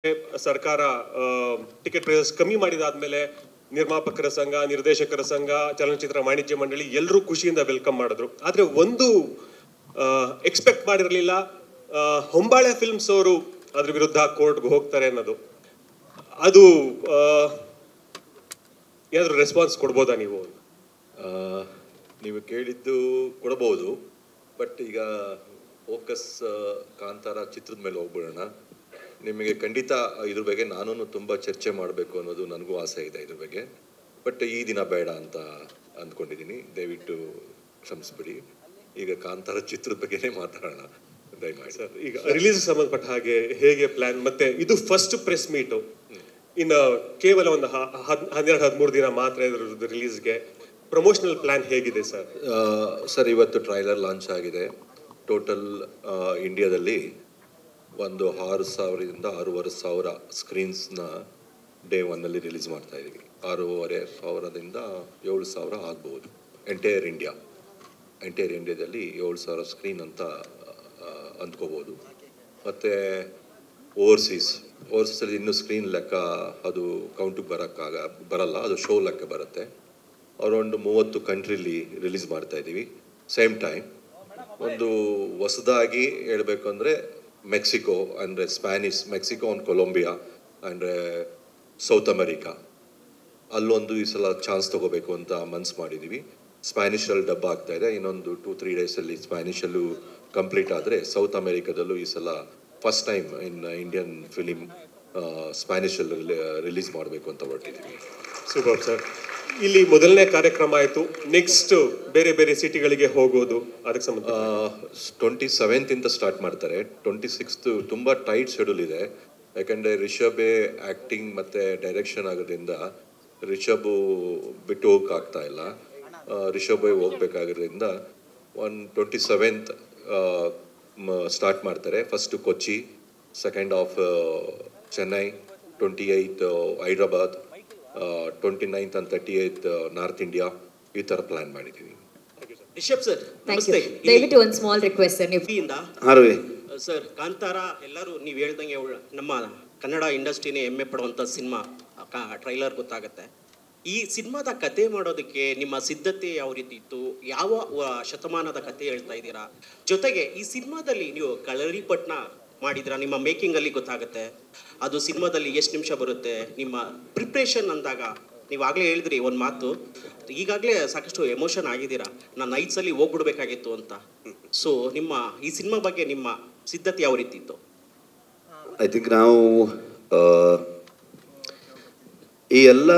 ಸರ್ಕಾರ ticket prices ಕಮ್ಮಿ ಮಾಡಿದಾದ್ಮೇಲೆ ನಿರ್ಮಾಪಕರ ಸಂಘ, ನಿರ್ದೇಶಕರ ಸಂಘ, ಚಲನಚಿತ್ರ ವಾಣಿಜ್ಯ ಮಂಡಳಿ ಎಲ್ಲರೂ ಖುಷಿಯಿಂದ ವೆಲ್ಕಮ್ ಮಾಡಿದ್ರು. ಆದ್ರೆ ಒಂದು ಎಕ್ಸ್ಪೆಕ್ಟ್ ಮಾಡಿರಲಿಲ್ಲ, ಹೊಂಬಾಳೆ ಫಿಲ್ಮ್ಸ್ ಅವರು ಅದ್ರ ವಿರುದ್ಧ ಕೋರ್ಟ್ಗೆ ಹೋಗ್ತಾರೆ ಅನ್ನೋದು. ಅದು ಏನಾದ್ರು ರೆಸ್ಪಾನ್ಸ್ ಕೊಡ್ಬೋದಾ ನೀವು? ನೀವು ಕೇಳಿದ್ದು ಕೊಡಬಹುದು, ಬಟ್ ಈಗ ಫೋಕಸ್ ಕಾಂತಾರ ಚಿತ್ರದ ಮೇಲೆ ಹೋಗ್ಬಿಡೋಣ. ನಿಮಗೆ ಖಂಡಿತ ಇದ್ರ ಬಗ್ಗೆ ನಾನು ತುಂಬ ಚರ್ಚೆ ಮಾಡಬೇಕು ಅನ್ನೋದು ನನಗೂ ಆಸೆ ಇದೆ ಇದ್ರ ಬಗ್ಗೆ. ಬಟ್ ಈ ದಿನ ಬೇಡ ಅಂತ ಅಂದ್ಕೊಂಡಿದ್ದೀನಿ, ದಯವಿಟ್ಟು ಕ್ಷಮಿಸ್ಬಿಡಿ. ಈಗ ಕಾಂತಾರ ಚಿತ್ರದ ಬಗ್ಗೆನೇ ಮಾತಾಡೋಣ ದಯಮಾಡಿ. ಸರ್, ಈಗ ರಿಲೀಸ್ ಸಂಬಂಧಪಟ್ಟ ಹಾಗೆ ಹೇಗೆ ಪ್ಲಾನ್? ಮತ್ತೆ ಇದು ಫಸ್ಟ್ ಪ್ರೆಸ್ ಮೀಟು, ಇನ್ನು ಕೇವಲ ಒಂದು 12-13 ದಿನ ಮಾತ್ರ ಇದ್ರ ರಿಲೀಸ್ಗೆ. ಪ್ರಮೋಷನಲ್ ಪ್ಲಾನ್ ಹೇಗಿದೆ ಸರ್? ಸರ್, ಇವತ್ತು ಟ್ರೈಲರ್ ಲಾಂಚ್ ಆಗಿದೆ. ಟೋಟಲ್ ಇಂಡಿಯಾದಲ್ಲಿ ಒಂದು 6,000ರಿಂದ 6,500 ಸ್ಕ್ರೀನ್ಸ್ನ ಡೇ ಒನ್ನಲ್ಲಿ ರಿಲೀಸ್ ಮಾಡ್ತಾ ಇದ್ದೀವಿ. 6,500ದಿಂದ 7,000 ಆಗ್ಬೋದು ಎಂಟೈರ್ ಇಂಡಿಯಾದಲ್ಲಿ 7,000 ಸ್ಕ್ರೀನ್ ಅಂತ ಅಂದ್ಕೋಬೋದು. ಮತ್ತು ಓವರ್ಸೀಸಲ್ಲಿ ಇನ್ನೂ ಸ್ಕ್ರೀನ್ ಲೆಕ್ಕ ಅದು ಕೌಂಟಿಗೆ ಬರಲ್ಲ, ಅದು ಶೋ ಲೆಕ್ಕ ಬರುತ್ತೆ. ಅರೌಂಡ್ 30 ಕಂಟ್ರಿಲಿ ರಿಲೀಸ್ ಮಾಡ್ತಾ ಇದ್ದೀವಿ ಸೇಮ್ ಟೈಮ್. ಒಂದು ಹೊಸದಾಗಿ ಹೇಳಬೇಕು ಅಂದರೆ ಮೆಕ್ಸಿಕೋ ಅಂದರೆ ಮೆಕ್ಸಿಕೋ ಆ್ಯಂಡ್ ಕೊಲಂಬಿಯಾ ಅಂದರೆ ಸೌತ್ ಅಮೆರಿಕಾ, ಅಲ್ಲೊಂದು ಈ ಸಲ ಚಾನ್ಸ್ ತೊಗೋಬೇಕು ಅಂತ ಮನ್ಸು ಮಾಡಿದ್ದೀವಿ. ಸ್ಪ್ಯಾನಿಷಲ್ಲಿ ಡಬ್ ಆಗ್ತಾ ಇದೆ, ಇನ್ನೊಂದು 2-3 ಡೇಸಲ್ಲಿ ಸ್ಪ್ಯಾನಿಷಲ್ಲೂ ಕಂಪ್ಲೀಟ್ ಆದರೆ ಸೌತ್ ಅಮೆರಿಕಾದಲ್ಲೂ ಈ ಸಲ first time in Indian film ಸ್ಪ್ಯಾನಿಷಲ್ಲಿ ರಿಲೀಸ್ ಮಾಡಬೇಕು ಅಂತ ಹೊರಟಿದ್ದೀವಿ. Super sir. ಇಲ್ಲಿ ಮೊದಲನೇ ಕಾರ್ಯಕ್ರಮ ಆಯಿತು, ನೆಕ್ಸ್ಟ್ ಬೇರೆ ಬೇರೆ ಸಿಟಿಗಳಿಗೆ ಹೋಗೋದು ಅದಕ್ಕೆ ಸಂಬಂಧ 27th ಸ್ಟಾರ್ಟ್ ಮಾಡ್ತಾರೆ. 26th ತುಂಬ ಟೈಟ್ ಶೆಡ್ಯೂಲ್ ಇದೆ, ಯಾಕಂದರೆ ರಿಷಬೇ ಆ್ಯಕ್ಟಿಂಗ್ ಮತ್ತು ಡೈರೆಕ್ಷನ್ ಆಗೋದ್ರಿಂದ ರಿಷಬು ಬಿಟ್ಟು ಹೋಗೋಕ್ಕಾಗ್ತಾ ಇಲ್ಲ. ರಿಷಬೇ ಹೋಗ್ಬೇಕಾಗೋದ್ರಿಂದ 27th ಸ್ಟಾರ್ಟ್ ಮಾಡ್ತಾರೆ. First Kochi, second half Chennai, 28th Hyderabad, 29th and 30th north India, ಈ ಥರ ಪ್ಲಾನ್ ಮಾಡಿದ್ದೀವಿ. ರಿಷಬ್ ಸರ್, ನಮಸ್ತೆ. ದಯವಿಟ್ಟು ಒಂದು ಸ್ಮಾಲ್ ರಿಕ್ವೆಸ್ಟ್ ಸರ್, ನೀವು ಸರ್, ಕಾಂತಾರ ಎಲ್ಲರೂ ನೀವು ಹೇಳ್ದಂಗೆ ನಮ್ಮ ಕನ್ನಡ ಇಂಡಸ್ಟ್ರಿನೇ ಹೆಮ್ಮೆ ಪಡುವಂಥ ಸಿನಿಮಾ. ಟ್ರೈಲರ್ ಗೊತ್ತಾಗುತ್ತೆ. ಈ ಸಿನಿಮಾದ ಕತೆ ಮಾಡೋದಕ್ಕೆ ನಿಮ್ಮ ಸಿದ್ಧತೆ ಯಾವ ರೀತಿ ಇತ್ತು? ಯಾವ ಶತಮಾನದ ಕತೆ ಹೇಳ್ತಾ ಇದ್ದೀರಾ? ಜೊತೆಗೆ ಈ ಸಿನಿಮಾದಲ್ಲಿ ನೀವು ಕಳರಿಪಟ್ನ ಮಾಡಿದ್ರ, ನಿಮ್ಮ ಮೇಕಿಂಗಲ್ಲಿ ಗೊತ್ತಾಗುತ್ತೆ. ಅದು ಸಿನಿಮಾದಲ್ಲಿ ಎಷ್ಟು ನಿಮಿಷ ಬರುತ್ತೆ, ನಿಮ್ಮ ಪ್ರಿಪ್ರೇಷನ್ ಅಂದಾಗ ನೀವಾಗಲೇ ಹೇಳಿದ್ರಿ ಒಂದು ಮಾತು, ಈಗಾಗಲೇ ಸಾಕಷ್ಟು ಎಮೋಷನ್ ಆಗಿದ್ದೀರಾ, ನಾನು ನೈಟ್ಸಲ್ಲಿ ಹೋಗ್ಬಿಡ್ಬೇಕಾಗಿತ್ತು ಅಂತ. ಸೊ ನಿಮ್ಮ ಈ ಸಿನಿಮಾ ಬಗ್ಗೆ ನಿಮ್ಮ ಸಿದ್ಧತೆ ಯಾವ ರೀತಿ ಇತ್ತು? ಐ ಥಿಂಕ್ ನಾವು ಈ ಎಲ್ಲ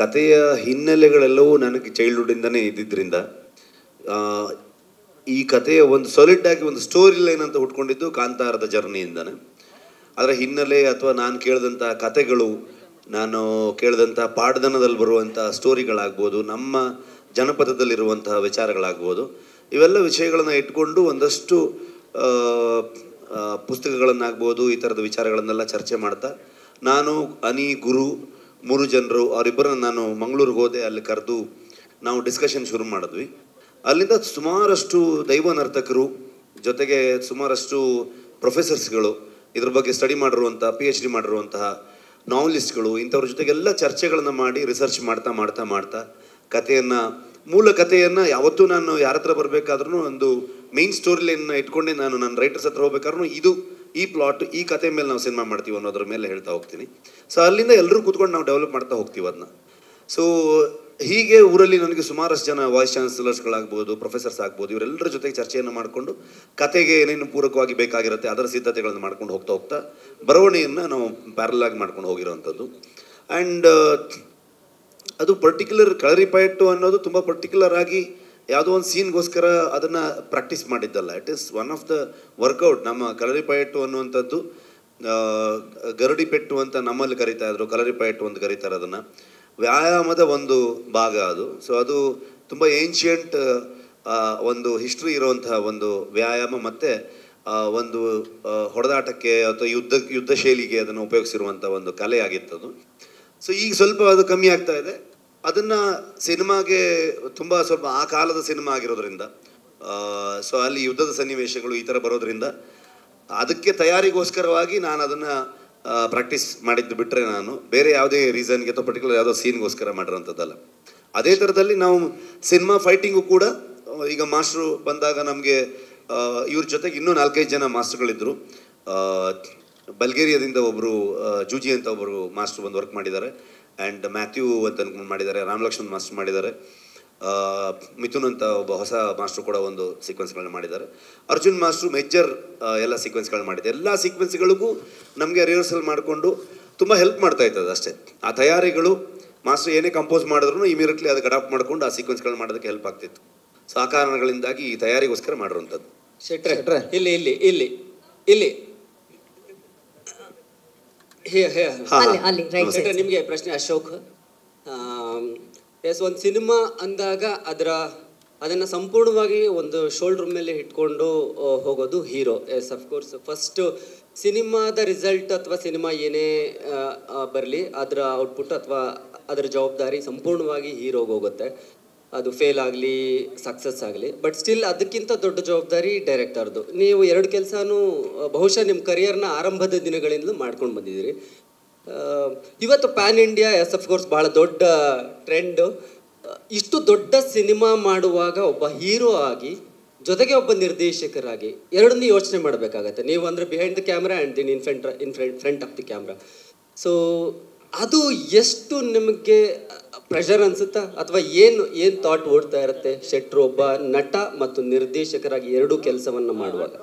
ಕಥೆಯ ಹಿನ್ನೆಲೆಗಳೆಲ್ಲವೂ ನನಗೆ ಚೈಲ್ಡ್ಹುಡ್ಡಿಂದನೇ ಇದ್ದಿದ್ದರಿಂದ ಈ ಕಥೆಯ ಒಂದು ಸಾಲಿಡ್ ಆಗಿ ಒಂದು ಸ್ಟೋರಿ ಲೈನ್ ಅಂತ ಹುಟ್ಕೊಂಡಿದ್ದು ಕಾಂತಾರದ ಜರ್ನಿಯಿಂದನೇ. ಅದರ ಹಿನ್ನೆಲೆ ಅಥವಾ ನಾನು ಕೇಳಿದಂಥ ಕಥೆಗಳು, ನಾನು ಕೇಳಿದಂಥ ಪಾಡ್ದನದಲ್ಲಿ ಬರುವಂಥ ಸ್ಟೋರಿಗಳಾಗ್ಬೋದು, ನಮ್ಮ ಜನಪದದಲ್ಲಿರುವಂತಹ ವಿಚಾರಗಳಾಗ್ಬೋದು, ಇವೆಲ್ಲ ವಿಷಯಗಳನ್ನು ಇಟ್ಕೊಂಡು ಒಂದಷ್ಟು ಪುಸ್ತಕಗಳನ್ನಾಗ್ಬೋದು, ಈ ಥರದ ವಿಚಾರಗಳನ್ನೆಲ್ಲ ಚರ್ಚೆ ಮಾಡ್ತಾ ನಾನು, ಅನಿ, ಗುರು 3 ಜನರು ಅವರಿಬ್ಬರನ್ನ ನಾನು ಮಂಗಳೂರಿಗೆ ಹೋದೆ. ಅಲ್ಲಿ ಕರೆದು ನಾವು ಡಿಸ್ಕಷನ್ ಶುರು ಮಾಡಿದ್ವಿ. ಅಲ್ಲಿಂದ ಸುಮಾರಷ್ಟು ದೈವ ನರ್ತಕರು, ಜೊತೆಗೆ ಸುಮಾರಷ್ಟು ಪ್ರೊಫೆಸರ್ಸ್ಗಳು, ಇದ್ರ ಬಗ್ಗೆ ಸ್ಟಡಿ ಮಾಡಿರುವಂಥ PhD ಮಾಡಿರುವಂತಹ ನಾವಲಿಸ್ಟ್ಗಳು, ಇಂಥವ್ರ ಜೊತೆಗೆಲ್ಲ ಚರ್ಚೆಗಳನ್ನು ಮಾಡಿ ರಿಸರ್ಚ್ ಮಾಡ್ತಾ ಮೂಲ ಕಥೆಯನ್ನು ಯಾವತ್ತೂ ನಾನು ಯಾರ ಹತ್ರ ಬರಬೇಕಾದ್ರೂ ಒಂದು ಮೇನ್ ಸ್ಟೋರಿ ಲೈನ್ನ ಇಟ್ಕೊಂಡೆ ನಾನು ನನ್ನ ರೈಟರ್ಸ್ ಹತ್ರ ಹೋಗ್ಬೇಕಾದ್ರೂ ಈ ಪ್ಲಾಟ್, ಈ ಕತೆ ಮೇಲೆ ನಾವು ಸಿನಿಮಾ ಮಾಡ್ತೀವಿ ಅನ್ನೋದ್ರ ಮೇಲೆ ಹೇಳ್ತಾ ಹೋಗ್ತೀನಿ. ಸೊ ಅಲ್ಲಿಂದ ಎಲ್ಲರೂ ಕೂತ್ಕೊಂಡು ನಾವು ಡೆವಲಪ್ ಮಾಡ್ತಾ ಹೋಗ್ತೀವಿ ಅದನ್ನ. ಸೊ ಹೀಗೆ ಊರಲ್ಲಿ ನನಗೆ ಸುಮಾರಷ್ಟು ಜನ ವಾಯ್ಸ್ ಚಾನ್ಸಲರ್ಸ್ಗಳಾಗ್ಬೋದು, ಪ್ರೊಫೆಸರ್ಸ್ ಆಗ್ಬೋದು, ಇವರೆಲ್ಲರ ಜೊತೆಗೆ ಚರ್ಚೆಯನ್ನು ಮಾಡಿಕೊಂಡು ಕತೆಗೆ ಏನೇನು ಪೂರಕವಾಗಿ ಬೇಕಾಗಿರುತ್ತೆ ಅದರ ಸಿದ್ಧತೆಗಳನ್ನು ಮಾಡ್ಕೊಂಡು ಹೋಗ್ತಾ ಬರವಣಿಗೆಯನ್ನು ನಾವು ಪ್ಯಾರಲ್ ಆಗಿ ಮಾಡ್ಕೊಂಡು ಹೋಗಿರೋವಂಥದ್ದು. ಆ್ಯಂಡ್ ಅದು ಪರ್ಟಿಕ್ಯುಲರ್ ಕಳರಿಪಯಟ್ಟು ಅನ್ನೋದು ತುಂಬ ಪರ್ಟಿಕ್ಯುಲರ್ ಆಗಿ ಯಾವುದೋ ಒಂದು ಸೀನ್ಗೋಸ್ಕರ ಅದನ್ನು ಪ್ರಾಕ್ಟೀಸ್ ಮಾಡಿದ್ದಲ್ಲ. It is one of the workout. ನಮ್ಮ ಕಳರಿಪಯಟ್ಟು ಅನ್ನುವಂಥದ್ದು ಗರಡಿಪೆಟ್ಟು ಅಂತ ನಮ್ಮಲ್ಲಿ ಕರೀತಾ ಇದ್ರು, ಕಳರಿಪಯಟ್ಟು ಅಂತ ಕರೀತಾರೆ ಅದನ್ನು. ವ್ಯಾಯಾಮದ ಒಂದು ಭಾಗ ಅದು. ಸೊ ಅದು ತುಂಬ ಏನ್ಷಿಯಂಟ್ ಒಂದು ಹಿಸ್ಟ್ರಿ ಇರುವಂತಹ ಒಂದು ವ್ಯಾಯಾಮ, ಮತ್ತು ಒಂದು ಹೊಡೆದಾಟಕ್ಕೆ ಅಥವಾ ಯುದ್ಧ ಶೈಲಿಗೆ ಅದನ್ನು ಉಪಯೋಗಿಸಿರುವಂಥ ಒಂದು ಕಲೆ ಆಗಿತ್ತದು. ಸೊ ಈಗ ಸ್ವಲ್ಪ ಅದು ಕಮ್ಮಿ ಆಗ್ತಾ ಇದೆ. ಅದನ್ನು ಸಿನಿಮಾಗೆ ಸ್ವಲ್ಪ ಆ ಕಾಲದ ಸಿನಿಮಾ ಆಗಿರೋದ್ರಿಂದ, ಸೊ ಅಲ್ಲಿ ಯುದ್ಧದ ಸನ್ನಿವೇಶಗಳು ಈ ಥರ ಬರೋದ್ರಿಂದ ಅದಕ್ಕೆ ತಯಾರಿಗೋಸ್ಕರವಾಗಿ ನಾನು ಅದನ್ನು ಪ್ರಾಕ್ಟೀಸ್ ಮಾಡಿದ್ದು ಬಿಟ್ಟರೆ ನಾನು ಬೇರೆ ಯಾವುದೇ ರೀಸನ್ಗೆ ಅಥವಾ ಪರ್ಟಿಕ್ಯುಲರ್ ಯಾವುದೋ ಸೀನ್ಗೋಸ್ಕರ ಮಾಡಿರೋಂಥದ್ದಲ್ಲ. ಅದೇ ಥರದಲ್ಲಿ ನಾವು ಸಿನಿಮಾ ಫೈಟಿಂಗು ಕೂಡ ಈಗ ಮಾಸ್ಟ್ರು ಬಂದಾಗ ನಮಗೆ ಇವ್ರ ಜೊತೆಗೆ ಇನ್ನೂ 4-5 ಜನ ಮಾಸ್ಟರ್ಗಳಿದ್ದರು. ಬಲ್ಗೇರಿಯಾದಿಂದ ಒಬ್ಬರು ಜೂಜಿ ಅಂತ ಒಬ್ಬರು ಮಾಸ್ಟ್ರು ಬಂದು ವರ್ಕ್ ಮಾಡಿದ್ದಾರೆ. ಆ್ಯಂಡ್ ಮ್ಯಾಥ್ಯೂ ಅಂತ ಅನ್ಕೊಂಡು ಮಾಡಿದ್ದಾರೆ, ರಾಮಲಕ್ಷ್ಮಣ್ ಮಾಸ್ಟರ್ ಮಾಡಿದ್ದಾರೆ, ಮಿಥುನ್ ಅಂತ ಒಬ್ಬ ಹೊಸ ಮಾಸ್ಟ್ರು ಕೂಡ ಒಂದು ಸೀಕ್ವೆನ್ಸ್ಗಳನ್ನ ಮಾಡಿದ್ದಾರೆ. ಅರ್ಜುನ್ ಮಾಸ್ಟ್ರು ಮೇಜರ್ ಎಲ್ಲ ಸೀಕ್ವೆನ್ಸ್ಗಳು ಮಾಡಿದ್ದಾರೆ. ಎಲ್ಲ ಸೀಕ್ವೆನ್ಸ್ಗಳಿಗೂ ನಮಗೆ ರಿಹರ್ಸಲ್ ಮಾಡಿಕೊಂಡು ತುಂಬ ಹೆಲ್ಪ್ ಮಾಡ್ತಾ ಇರ್ತದೆ ಅಷ್ಟೇ. ಆ ತಯಾರಿಗಳು ಮಾಸ್ಟರ್ ಏನೇ ಕಂಪೋಸ್ ಮಾಡಿದ್ರು ಇಮಿಡಿಯೇಟ್ಲಿ ಅದಕ್ಕೆ ಅಡಾಪ್ಟ್ ಮಾಡ್ಕೊಂಡು ಆ ಸೀಕ್ವೆನ್ಸ್ಗಳು ಮಾಡೋದಕ್ಕೆ ಹೆಲ್ಪ್ ಆಗ್ತಿತ್ತು. ಸೊ ಆ ಕಾರಣಗಳಿಂದಾಗಿ ಈ ತಯಾರಿಗೋಸ್ಕರ ಮಾಡಿರುವಂಥದ್ದು. ಶೆಟ್ರೆ ಇಲ್ಲಿ ಇಲ್ಲಿ ಇಲ್ಲಿ ಇಲ್ಲಿ ಶೆಟ್ರೆ ನಿಮಗೆ ಪ್ರಶ್ನೆ. ಅಶೋಕ್, ಎಸ್, ಒಂದು ಸಿನಿಮಾ ಅಂದಾಗ ಅದನ್ನು ಸಂಪೂರ್ಣವಾಗಿ ಒಂದು ಶೋಲ್ಡ್ರ್ ಮೇಲೆ ಇಟ್ಕೊಂಡು ಹೋಗೋದು ಹೀರೋ. ಎಸ್, ಅಫ್ಕೋರ್ಸ್ ಫಸ್ಟು ಸಿನಿಮಾದ ರಿಸಲ್ಟ್ ಅಥವಾ ಸಿನಿಮಾ ಏನೇ ಬರಲಿ ಅದರ ಔಟ್ಪುಟ್ ಅಥವಾ ಅದರ ಜವಾಬ್ದಾರಿ ಸಂಪೂರ್ಣವಾಗಿ ಹೀರೋಗೆ ಹೋಗುತ್ತೆ. ಅದು ಫೇಲ್ ಆಗಲಿ ಸಕ್ಸಸ್ ಆಗಲಿ, ಬಟ್ ಸ್ಟಿಲ್ ಅದಕ್ಕಿಂತ ದೊಡ್ಡ ಜವಾಬ್ದಾರಿ ಡೈರೆಕ್ಟರ್ದು. ನೀವು 2 ಕೆಲಸನೂ ಬಹುಶಃ ನಿಮ್ಮ ಕರಿಯರ್ನ ಆರಂಭದ ದಿನಗಳಿಂದಲೂ ಮಾಡ್ಕೊಂಡು ಬಂದಿದ್ದೀರಿ. ಇವತ್ತು ಪ್ಯಾನ್ ಇಂಡಿಯಾ ಎಸ್ ಅಫ್ಕೋರ್ಸ್ ಭಾಳ ದೊಡ್ಡ ಟ್ರೆಂಡು. ಇಷ್ಟು ದೊಡ್ಡ ಸಿನಿಮಾ ಮಾಡುವಾಗ ಒಬ್ಬ ಹೀರೋ ಆಗಿ ಜೊತೆಗೆ ಒಬ್ಬ ನಿರ್ದೇಶಕರಾಗಿ ಎರಡನ್ನೂ ಯೋಚನೆ ಮಾಡಬೇಕಾಗತ್ತೆ. ನೀವು ಅಂದರೆ ಬಿಹೈಂಡ್ ದ ಕ್ಯಾಮ್ರಾ ಆ್ಯಂಡ್ ದಿನ್ front of the camera. So ಅದು ಎಷ್ಟು ನಿಮಗೆ ಪ್ರೆಷರ್ ಅನಿಸುತ್ತಾ, ಅಥವಾ ಏನು ಥಾಟ್ ಓಡ್ತಾ ಇರುತ್ತೆ ಶೆಟ್ರು ಒಬ್ಬ ನಟ ಮತ್ತು ನಿರ್ದೇಶಕರಾಗಿ 2 ಕೆಲಸವನ್ನು ಮಾಡುವಾಗ?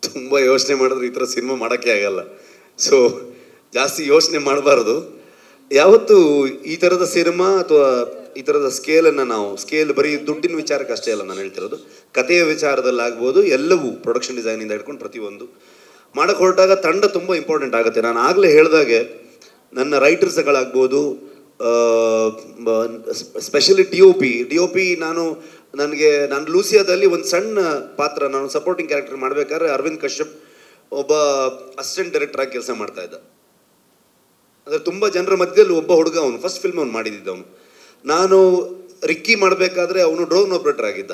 ತುಂಬ ಯೋಚನೆ ಮಾಡಿದ್ರೆ ಈ ಥರ ಸಿನಿಮಾ ಮಾಡೋಕ್ಕೆ ಆಗಲ್ಲ. ಸೊ ಜಾಸ್ತಿ ಯೋಚನೆ ಮಾಡಬಾರ್ದು. ಯಾವತ್ತು ಈ ಥರದ ಸಿನಿಮಾ ಅಥವಾ ಈ ಥರದ ಸ್ಕೇಲನ್ನು ಸ್ಕೇಲ್ ಬರೀ ದುಡ್ಡಿನ ವಿಚಾರಕ್ಕೆ ಅಷ್ಟೇ ಅಲ್ಲ ನಾನು ಹೇಳ್ತಿರೋದು, ಕಥೆಯ ವಿಚಾರದಲ್ಲಾಗ್ಬೋದು, ಎಲ್ಲವೂ ಪ್ರೊಡಕ್ಷನ್ ಡಿಸೈನಿಂದ ಹಿಡ್ಕೊಂಡು ಪ್ರತಿಯೊಂದು ಮಾಡೋಕ್ಕೆ ಹೊರಟಾಗ ತಂಡ ತುಂಬ ಇಂಪಾರ್ಟೆಂಟ್ ಆಗುತ್ತೆ. ನಾನು ಆಗಲೇ ಹೇಳಿದಾಗೆ ನನ್ನ ರೈಟರ್ಸ್ಗಳಾಗ್ಬೋದು, ಸ್ಪೆಷಲಿ ಡಿ ಒ ಪಿ ನಾನು ಲೂಸಿಯಾದಲ್ಲಿ ಒಂದು ಸಣ್ಣ ಪಾತ್ರ, ನಾನು ಸಪೋರ್ಟಿಂಗ್ ಕ್ಯಾರೆಕ್ಟರ್ ಮಾಡಬೇಕಾದ್ರೆ ಅರವಿಂದ್ ಕಶ್ಯಪ್ ಒಬ್ಬ ಅಸಿಸ್ಟೆಂಟ್ ಡೈರೆಕ್ಟರ್ ಆಗಿ ಕೆಲಸ ಮಾಡ್ತಾ ಇದ್ದ. ಅಂದರೆ ತುಂಬ ಜನರ ಮಧ್ಯದಲ್ಲಿ ಒಬ್ಬ ಹುಡುಗ, ಅವನು ಫಸ್ಟ್ ಫಿಲ್ಮ್ ಅವ್ನು ಮಾಡಿದ್ದವನು. ನಾನು ರಿಕ್ಕಿ ಮಾಡಬೇಕಾದ್ರೆ ಅವನು ಡ್ರೋನ್ ಆಪ್ರೇಟರ್ ಆಗಿದ್ದ.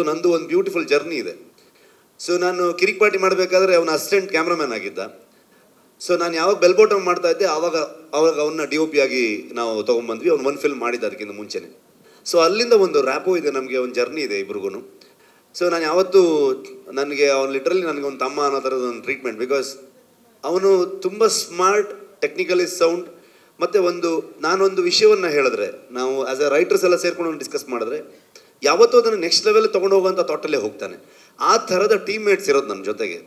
ನಂದು ಒಂದು ಬ್ಯೂಟಿಫುಲ್ ಜರ್ನಿ ಇದೆ. ಸೊ ನಾನು ಕಿರಿಕ್ ಪಾರ್ಟಿ ಮಾಡಬೇಕಾದ್ರೆ ಅವನ ಅಸಿಸ್ಟೆಂಟ್ ಕ್ಯಾಮ್ರಾಮ್ಯಾನ್ ಆಗಿದ್ದ. ಸೊ ನಾನು ಯಾವಾಗ ಬೆಲ್ ಬಾಟಮ್ ಮಾಡ್ತಾ ಇದ್ದೆ ಆವಾಗ ಅವನ್ನ ಡಿ ಒ ಪಿ ಆಗಿ ನಾವು ತೊಗೊಂಡ್ಬಂದ್ವಿ. ಅವ್ನು ಒಂದು ಫಿಲ್ಮ್ ಮಾಡಿದ್ದ ಅದಕ್ಕಿಂತ ಮುಂಚೆನೆ. ಸೊ ಅಲ್ಲಿಂದ ಒಂದು ರ್ಯಾಪೋ ಇದೆ, ನಮಗೆ ಒಂದು ಜರ್ನಿ ಇದೆ ಇಬ್ರಿಗೂ. ಸೊ ನಾನು ಯಾವತ್ತೂ ಅವನು ಲಿಟ್ರಲಿ ನನಗೆ ಒಂದು ತಮ್ಮ ಅನ್ನೋ ಥರದ ಒಂದು ಟ್ರೀಟ್ಮೆಂಟ್. ಬಿಕಾಸ್ ಅವನು ತುಂಬ ಸ್ಮಾರ್ಟ್, ಟೆಕ್ನಿಕಲಿ ಸೌಂಡ್, ಮತ್ತು ನಾನೊಂದು ವಿಷಯವನ್ನು ಹೇಳಿದ್ರೆ, ನಾವು ಆ್ಯಸ್ ಎ ರೈಟರ್ಸ್ ಎಲ್ಲ ಸೇರ್ಕೊಂಡು ಡಿಸ್ಕಸ್ ಮಾಡಿದ್ರೆ ಯಾವತ್ತೂ ಅದನ್ನು ನೆಕ್ಸ್ಟ್ ಲೆವೆಲ್ ತೊಗೊಂಡು ಹೋಗೋಂಥ ಥಾಟಲ್ಲೇ ಹೋಗ್ತಾನೆ. ಆ ಥರದ ಟೀಮ್ ಮೇಟ್ಸ್ ಇರೋದು ನನ್ನ ಜೊತೆಗೆ.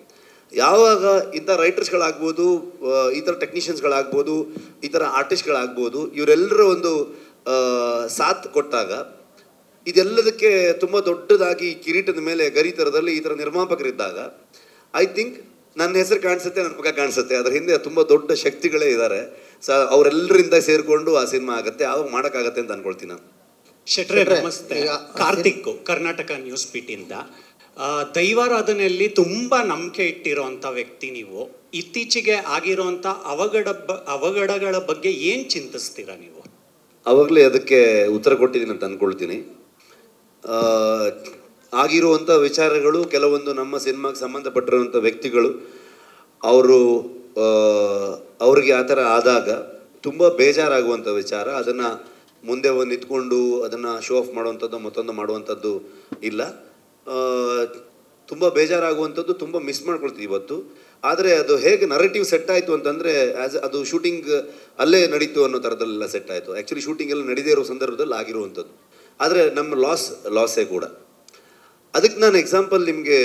ಯಾವಾಗ ಇಂಥ ರೈಟರ್ಸ್ಗಳಾಗ್ಬೋದು, ಈ ಥರ ಟೆಕ್ನಿಷಿಯನ್ಸ್ಗಳಾಗ್ಬೋದು, ಈ ಥರ ಆರ್ಟಿಸ್ಟ್ಗಳಾಗ್ಬೋದು, ಇವರೆಲ್ಲರ ಒಂದು ಸಾಥ್ ಕೊಟ್ಟಾಗ ಇದೆಲ್ಲದಕ್ಕೆ ತುಂಬ ದೊಡ್ಡದಾಗಿ ಕಿರೀಟದ ಮೇಲೆ ಗರಿ ಥರದಲ್ಲಿ ಈ ಥರ ನಿರ್ಮಾಪಕರಿದ್ದಾಗ ಐ ಥಿಂಕ್ ನನ್ನ ಹೆಸರು ಕಾಣಿಸುತ್ತೆ, ನನ್ನ ಪಕ್ಕ ಕಾಣಿಸುತ್ತೆ. ಅದ್ರ ಹಿಂದೆ ತುಂಬ ದೊಡ್ಡ ಶಕ್ತಿಗಳೇ ಇದ್ದಾರೆ. ಅವರೆಲ್ಲರಿಂದ ಸೇರಿಕೊಂಡು ಆ ಸಿನಿಮಾ ಆಗುತ್ತೆ, ಆವಾಗ ಮಾಡೋಕ್ಕಾಗತ್ತೆ ಅಂತ ಅನ್ಕೊಳ್ತೀನಿ ನಾನು. ಶೆಟ್ರೆ ನಮಸ್ತೆ. ಕಾರ್ತಿಕ್, ಕರ್ನಾಟಕ ನ್ಯೂಸ್ ಪೀಠಿಂದ. ದೈವಾರಾಧನೆಯಲ್ಲಿ ತುಂಬ ನಂಬಿಕೆ ಇಟ್ಟಿರೋಂಥ ವ್ಯಕ್ತಿ ನೀವು. ಇತ್ತೀಚೆಗೆ ಆಗಿರೋಂಥ ಅವಘಡಗಳ ಬಗ್ಗೆ ಏನು ಚಿಂತಿಸ್ತೀರಾ ನೀವು? ಆವಾಗಲೇ ಅದಕ್ಕೆ ಉತ್ತರ ಕೊಟ್ಟಿದ್ದೀನಿ ಅಂತ ಅಂದ್ಕೊಳ್ತೀನಿ. ಆಗಿರುವಂಥ ವಿಚಾರಗಳು, ಕೆಲವೊಂದು ನಮ್ಮ ಸಿನಿಮಾಗೆ ಸಂಬಂಧಪಟ್ಟಿರುವಂಥ ವ್ಯಕ್ತಿಗಳು ಅವ್ರಿಗೆ ಆ ಥರ ಆದಾಗ ತುಂಬ ಬೇಜಾರಾಗುವಂಥ ವಿಚಾರ. ಅದನ್ನು ಮುಂದೆ ನಿಂತ್ಕೊಂಡು ಅದನ್ನು ಶೋ ಆಫ್ ಮಾಡುವಂಥದ್ದು ಮತ್ತೊಂದು ಮಾಡುವಂಥದ್ದು ಇಲ್ಲ. ತುಂಬ ಬೇಜಾರಾಗುವಂಥದ್ದು, ತುಂಬ ಮಿಸ್ ಮಾಡ್ಕೊಳ್ತೀವಿ ಇವತ್ತು. ಆದರೆ ಅದು ಹೇಗೆ ನರೇಟಿವ್ ಸೆಟ್ ಆಯಿತು ಅಂತಂದರೆ, ಅದು ಶೂಟಿಂಗ್ ಅಲ್ಲೇ ನಡೀತು ಅನ್ನೋ ಥರದಲ್ಲೆಲ್ಲ ಸೆಟ್ ಆಯಿತು. ಆ್ಯಕ್ಚುಲಿ ಶೂಟಿಂಗ್ ಎಲ್ಲ ನಡೀದೇ ಇರೋ ಸಂದರ್ಭದಲ್ಲಿ ಆಗಿರುವಂಥದ್ದು. ಆದರೆ ನಮ್ಮ ಲಾಸೇ ಕೂಡ. ಅದಕ್ಕೆ ನಾನು ಎಕ್ಸಾಂಪಲ್ ನಿಮಗೆ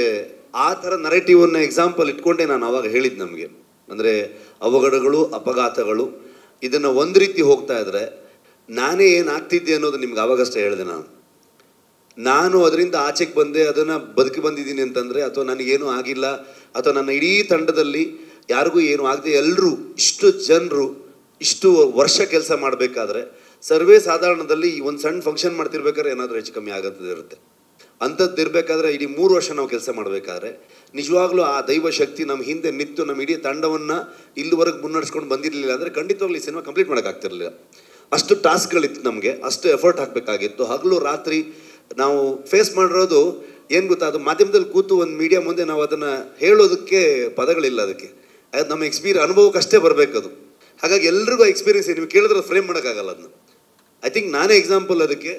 ಆ ಥರ ನರೇಟಿವನ್ನು ಎಕ್ಸಾಂಪಲ್ ಇಟ್ಕೊಂಡೆ ನಾನು ಆವಾಗ ಹೇಳಿದ್ದು. ನಮಗೆ ಅಂದರೆ ಅವಘಡಗಳು, ಅಪಘಾತಗಳು, ಇದನ್ನು ಒಂದು ರೀತಿ ಹೋಗ್ತಾ ಇದ್ದರೆ ನಾನೇ ಏನಾಗ್ತಿದ್ದೆ ಅನ್ನೋದು ನಿಮ್ಗೆ ಆವಾಗಷ್ಟೇ ಹೇಳಿದೆ. ನಾನು ಅದರಿಂದ ಆಚೆಗೆ ಬಂದೆ, ಅದನ್ನು ಬದುಕಿ ಬಂದಿದ್ದೀನಿ ಅಂತಂದರೆ, ಅಥವಾ ನನಗೇನು ಆಗಿಲ್ಲ, ಅಥವಾ ನನ್ನ ಇಡೀ ತಂಡದಲ್ಲಿ ಯಾರಿಗೂ ಏನು ಆಗದೆ ಎಲ್ಲರೂ ಇಷ್ಟು ಜನರು ಇಷ್ಟು ವರ್ಷ ಕೆಲಸ ಮಾಡಬೇಕಾದ್ರೆ, ಸರ್ವೇ ಸಾಧಾರಣದಲ್ಲಿ ಒಂದು ಸಣ್ಣ ಫಂಕ್ಷನ್ ಮಾಡ್ತಿರ್ಬೇಕಾದ್ರೆ ಏನಾದರೂ ಹೆಚ್ಚು ಕಮ್ಮಿ ಆಗೋದಿರುತ್ತೆ. ಅಂಥದ್ದು ಇರಬೇಕಾದ್ರೆ ಇಡೀ 3 ವರ್ಷ ನಾವು ಕೆಲಸ ಮಾಡಬೇಕಾದ್ರೆ ನಿಜವಾಗ್ಲೂ ಆ ದೈವ ಶಕ್ತಿ ನಮ್ಮ ಹಿಂದೆ ನಿಂತು ನಮ್ಮ ಇಡೀ ತಂಡವನ್ನು ಇಲ್ಲಿವರೆಗೆ ಮುನ್ನಡೆಸ್ಕೊಂಡು ಬಂದಿರಲಿಲ್ಲ ಅಂದರೆ ಖಂಡಿತವಾಗ್ಲೂ ಈ ಸಿನಿಮಾ ಕಂಪ್ಲೀಟ್ ಮಾಡೋಕ್ಕಾಗ್ತಿರಲಿಲ್ಲ. ಅಷ್ಟು ಟಾಸ್ಕ್ಗಳಿತ್ತು ನಮಗೆ, ಅಷ್ಟು ಎಫರ್ಟ್ ಹಾಕಬೇಕಾಗಿತ್ತು. ಹಗಲು ರಾತ್ರಿ ನಾವು ಫೇಸ್ ಮಾಡಿರೋದು ಏನು ಗೊತ್ತಾ, ಅದು ಮಾಧ್ಯಮದಲ್ಲಿ ಕೂತು ಒಂದು ಮೀಡಿಯಾ ಮುಂದೆ ನಾವು ಅದನ್ನು ಹೇಳೋದಕ್ಕೆ ಪದಗಳಿಲ್ಲ ಅದಕ್ಕೆ. ಅದು ನಮ್ಮ ಅನುಭವಕ್ಕೆ ಅಷ್ಟೇ ಬರಬೇಕದು. ಹಾಗಾಗಿ ಎಲ್ರಿಗೂ ಎಕ್ಸ್ಪೀರಿಯನ್ಸ್ ನೀವು ಕೇಳಿದ್ರೆ ಫ್ರೇಮ್ ಮಾಡೋಕ್ಕಾಗಲ್ಲ ಅದನ್ನ. ಐ ಥಿಂಕ್ ನಾನೇ ಎಕ್ಸಾಂಪಲ್ ಅದಕ್ಕೆ.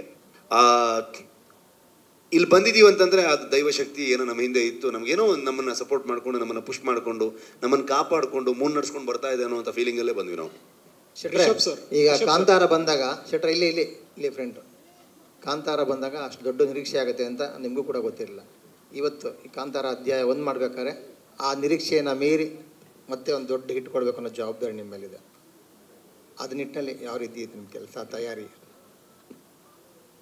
ಇಲ್ಲಿ ಬಂದಿದ್ದೀವಿ ಅಂತಂದರೆ ಅದು ದೈವಶಕ್ತಿ ಏನೋ ನಮ್ಮ ಹಿಂದೆ ಇತ್ತು, ನಮಗೇನೋ ನಮ್ಮನ್ನು ಸಪೋರ್ಟ್ ಮಾಡಿಕೊಂಡು ನಮ್ಮನ್ನು ಪುಷ್ ಮಾಡಿಕೊಂಡು ನಮ್ಮನ್ನು ಕಾಪಾಡಿಕೊಂಡು ಮುನ್ನಡೆಸ್ಕೊಂಡು ಬರ್ತಾ ಇದೆ ಅನ್ನೋ ಫೀಲಿಂಗಲ್ಲೇ ಬಂದ್ವಿ ನಾವು. ಈಗ ಕಾಂತಾರ ಬಂದಾಗ ಶೆಟ್ರ ಇಲ್ಲಿ ಫ್ರೆಂಡ್ ಕಾಂತಾರ ಬಂದಾಗ ಅಷ್ಟು ದೊಡ್ಡ ನಿರೀಕ್ಷೆ ಆಗುತ್ತೆ ಅಂತ ನಿಮಗೂ ಕೂಡ ಗೊತ್ತಿರಲಿಲ್ಲ. ಇವತ್ತು ಈ ಕಾಂತಾರ ಅಧ್ಯಾಯ 1 ಮಾಡ್ಬೇಕಾದ್ರೆ ಆ ನಿರೀಕ್ಷೆಯನ್ನು ಮೀರಿ ಮತ್ತೆ ಒಂದು ದೊಡ್ಡ ಹಿಟ್ ಕೊಡಬೇಕು ಅನ್ನೋ ಜವಾಬ್ದಾರಿ ನಿಮ್ಮ ಮೇಲಿದೆ. ಅದ ನಿಟ್ಟಿನಲ್ಲಿ ಯಾವ ರೀತಿ ಇತ್ತು ನಿಮ್ಮ ಕೆಲಸ ತಯಾರಿ?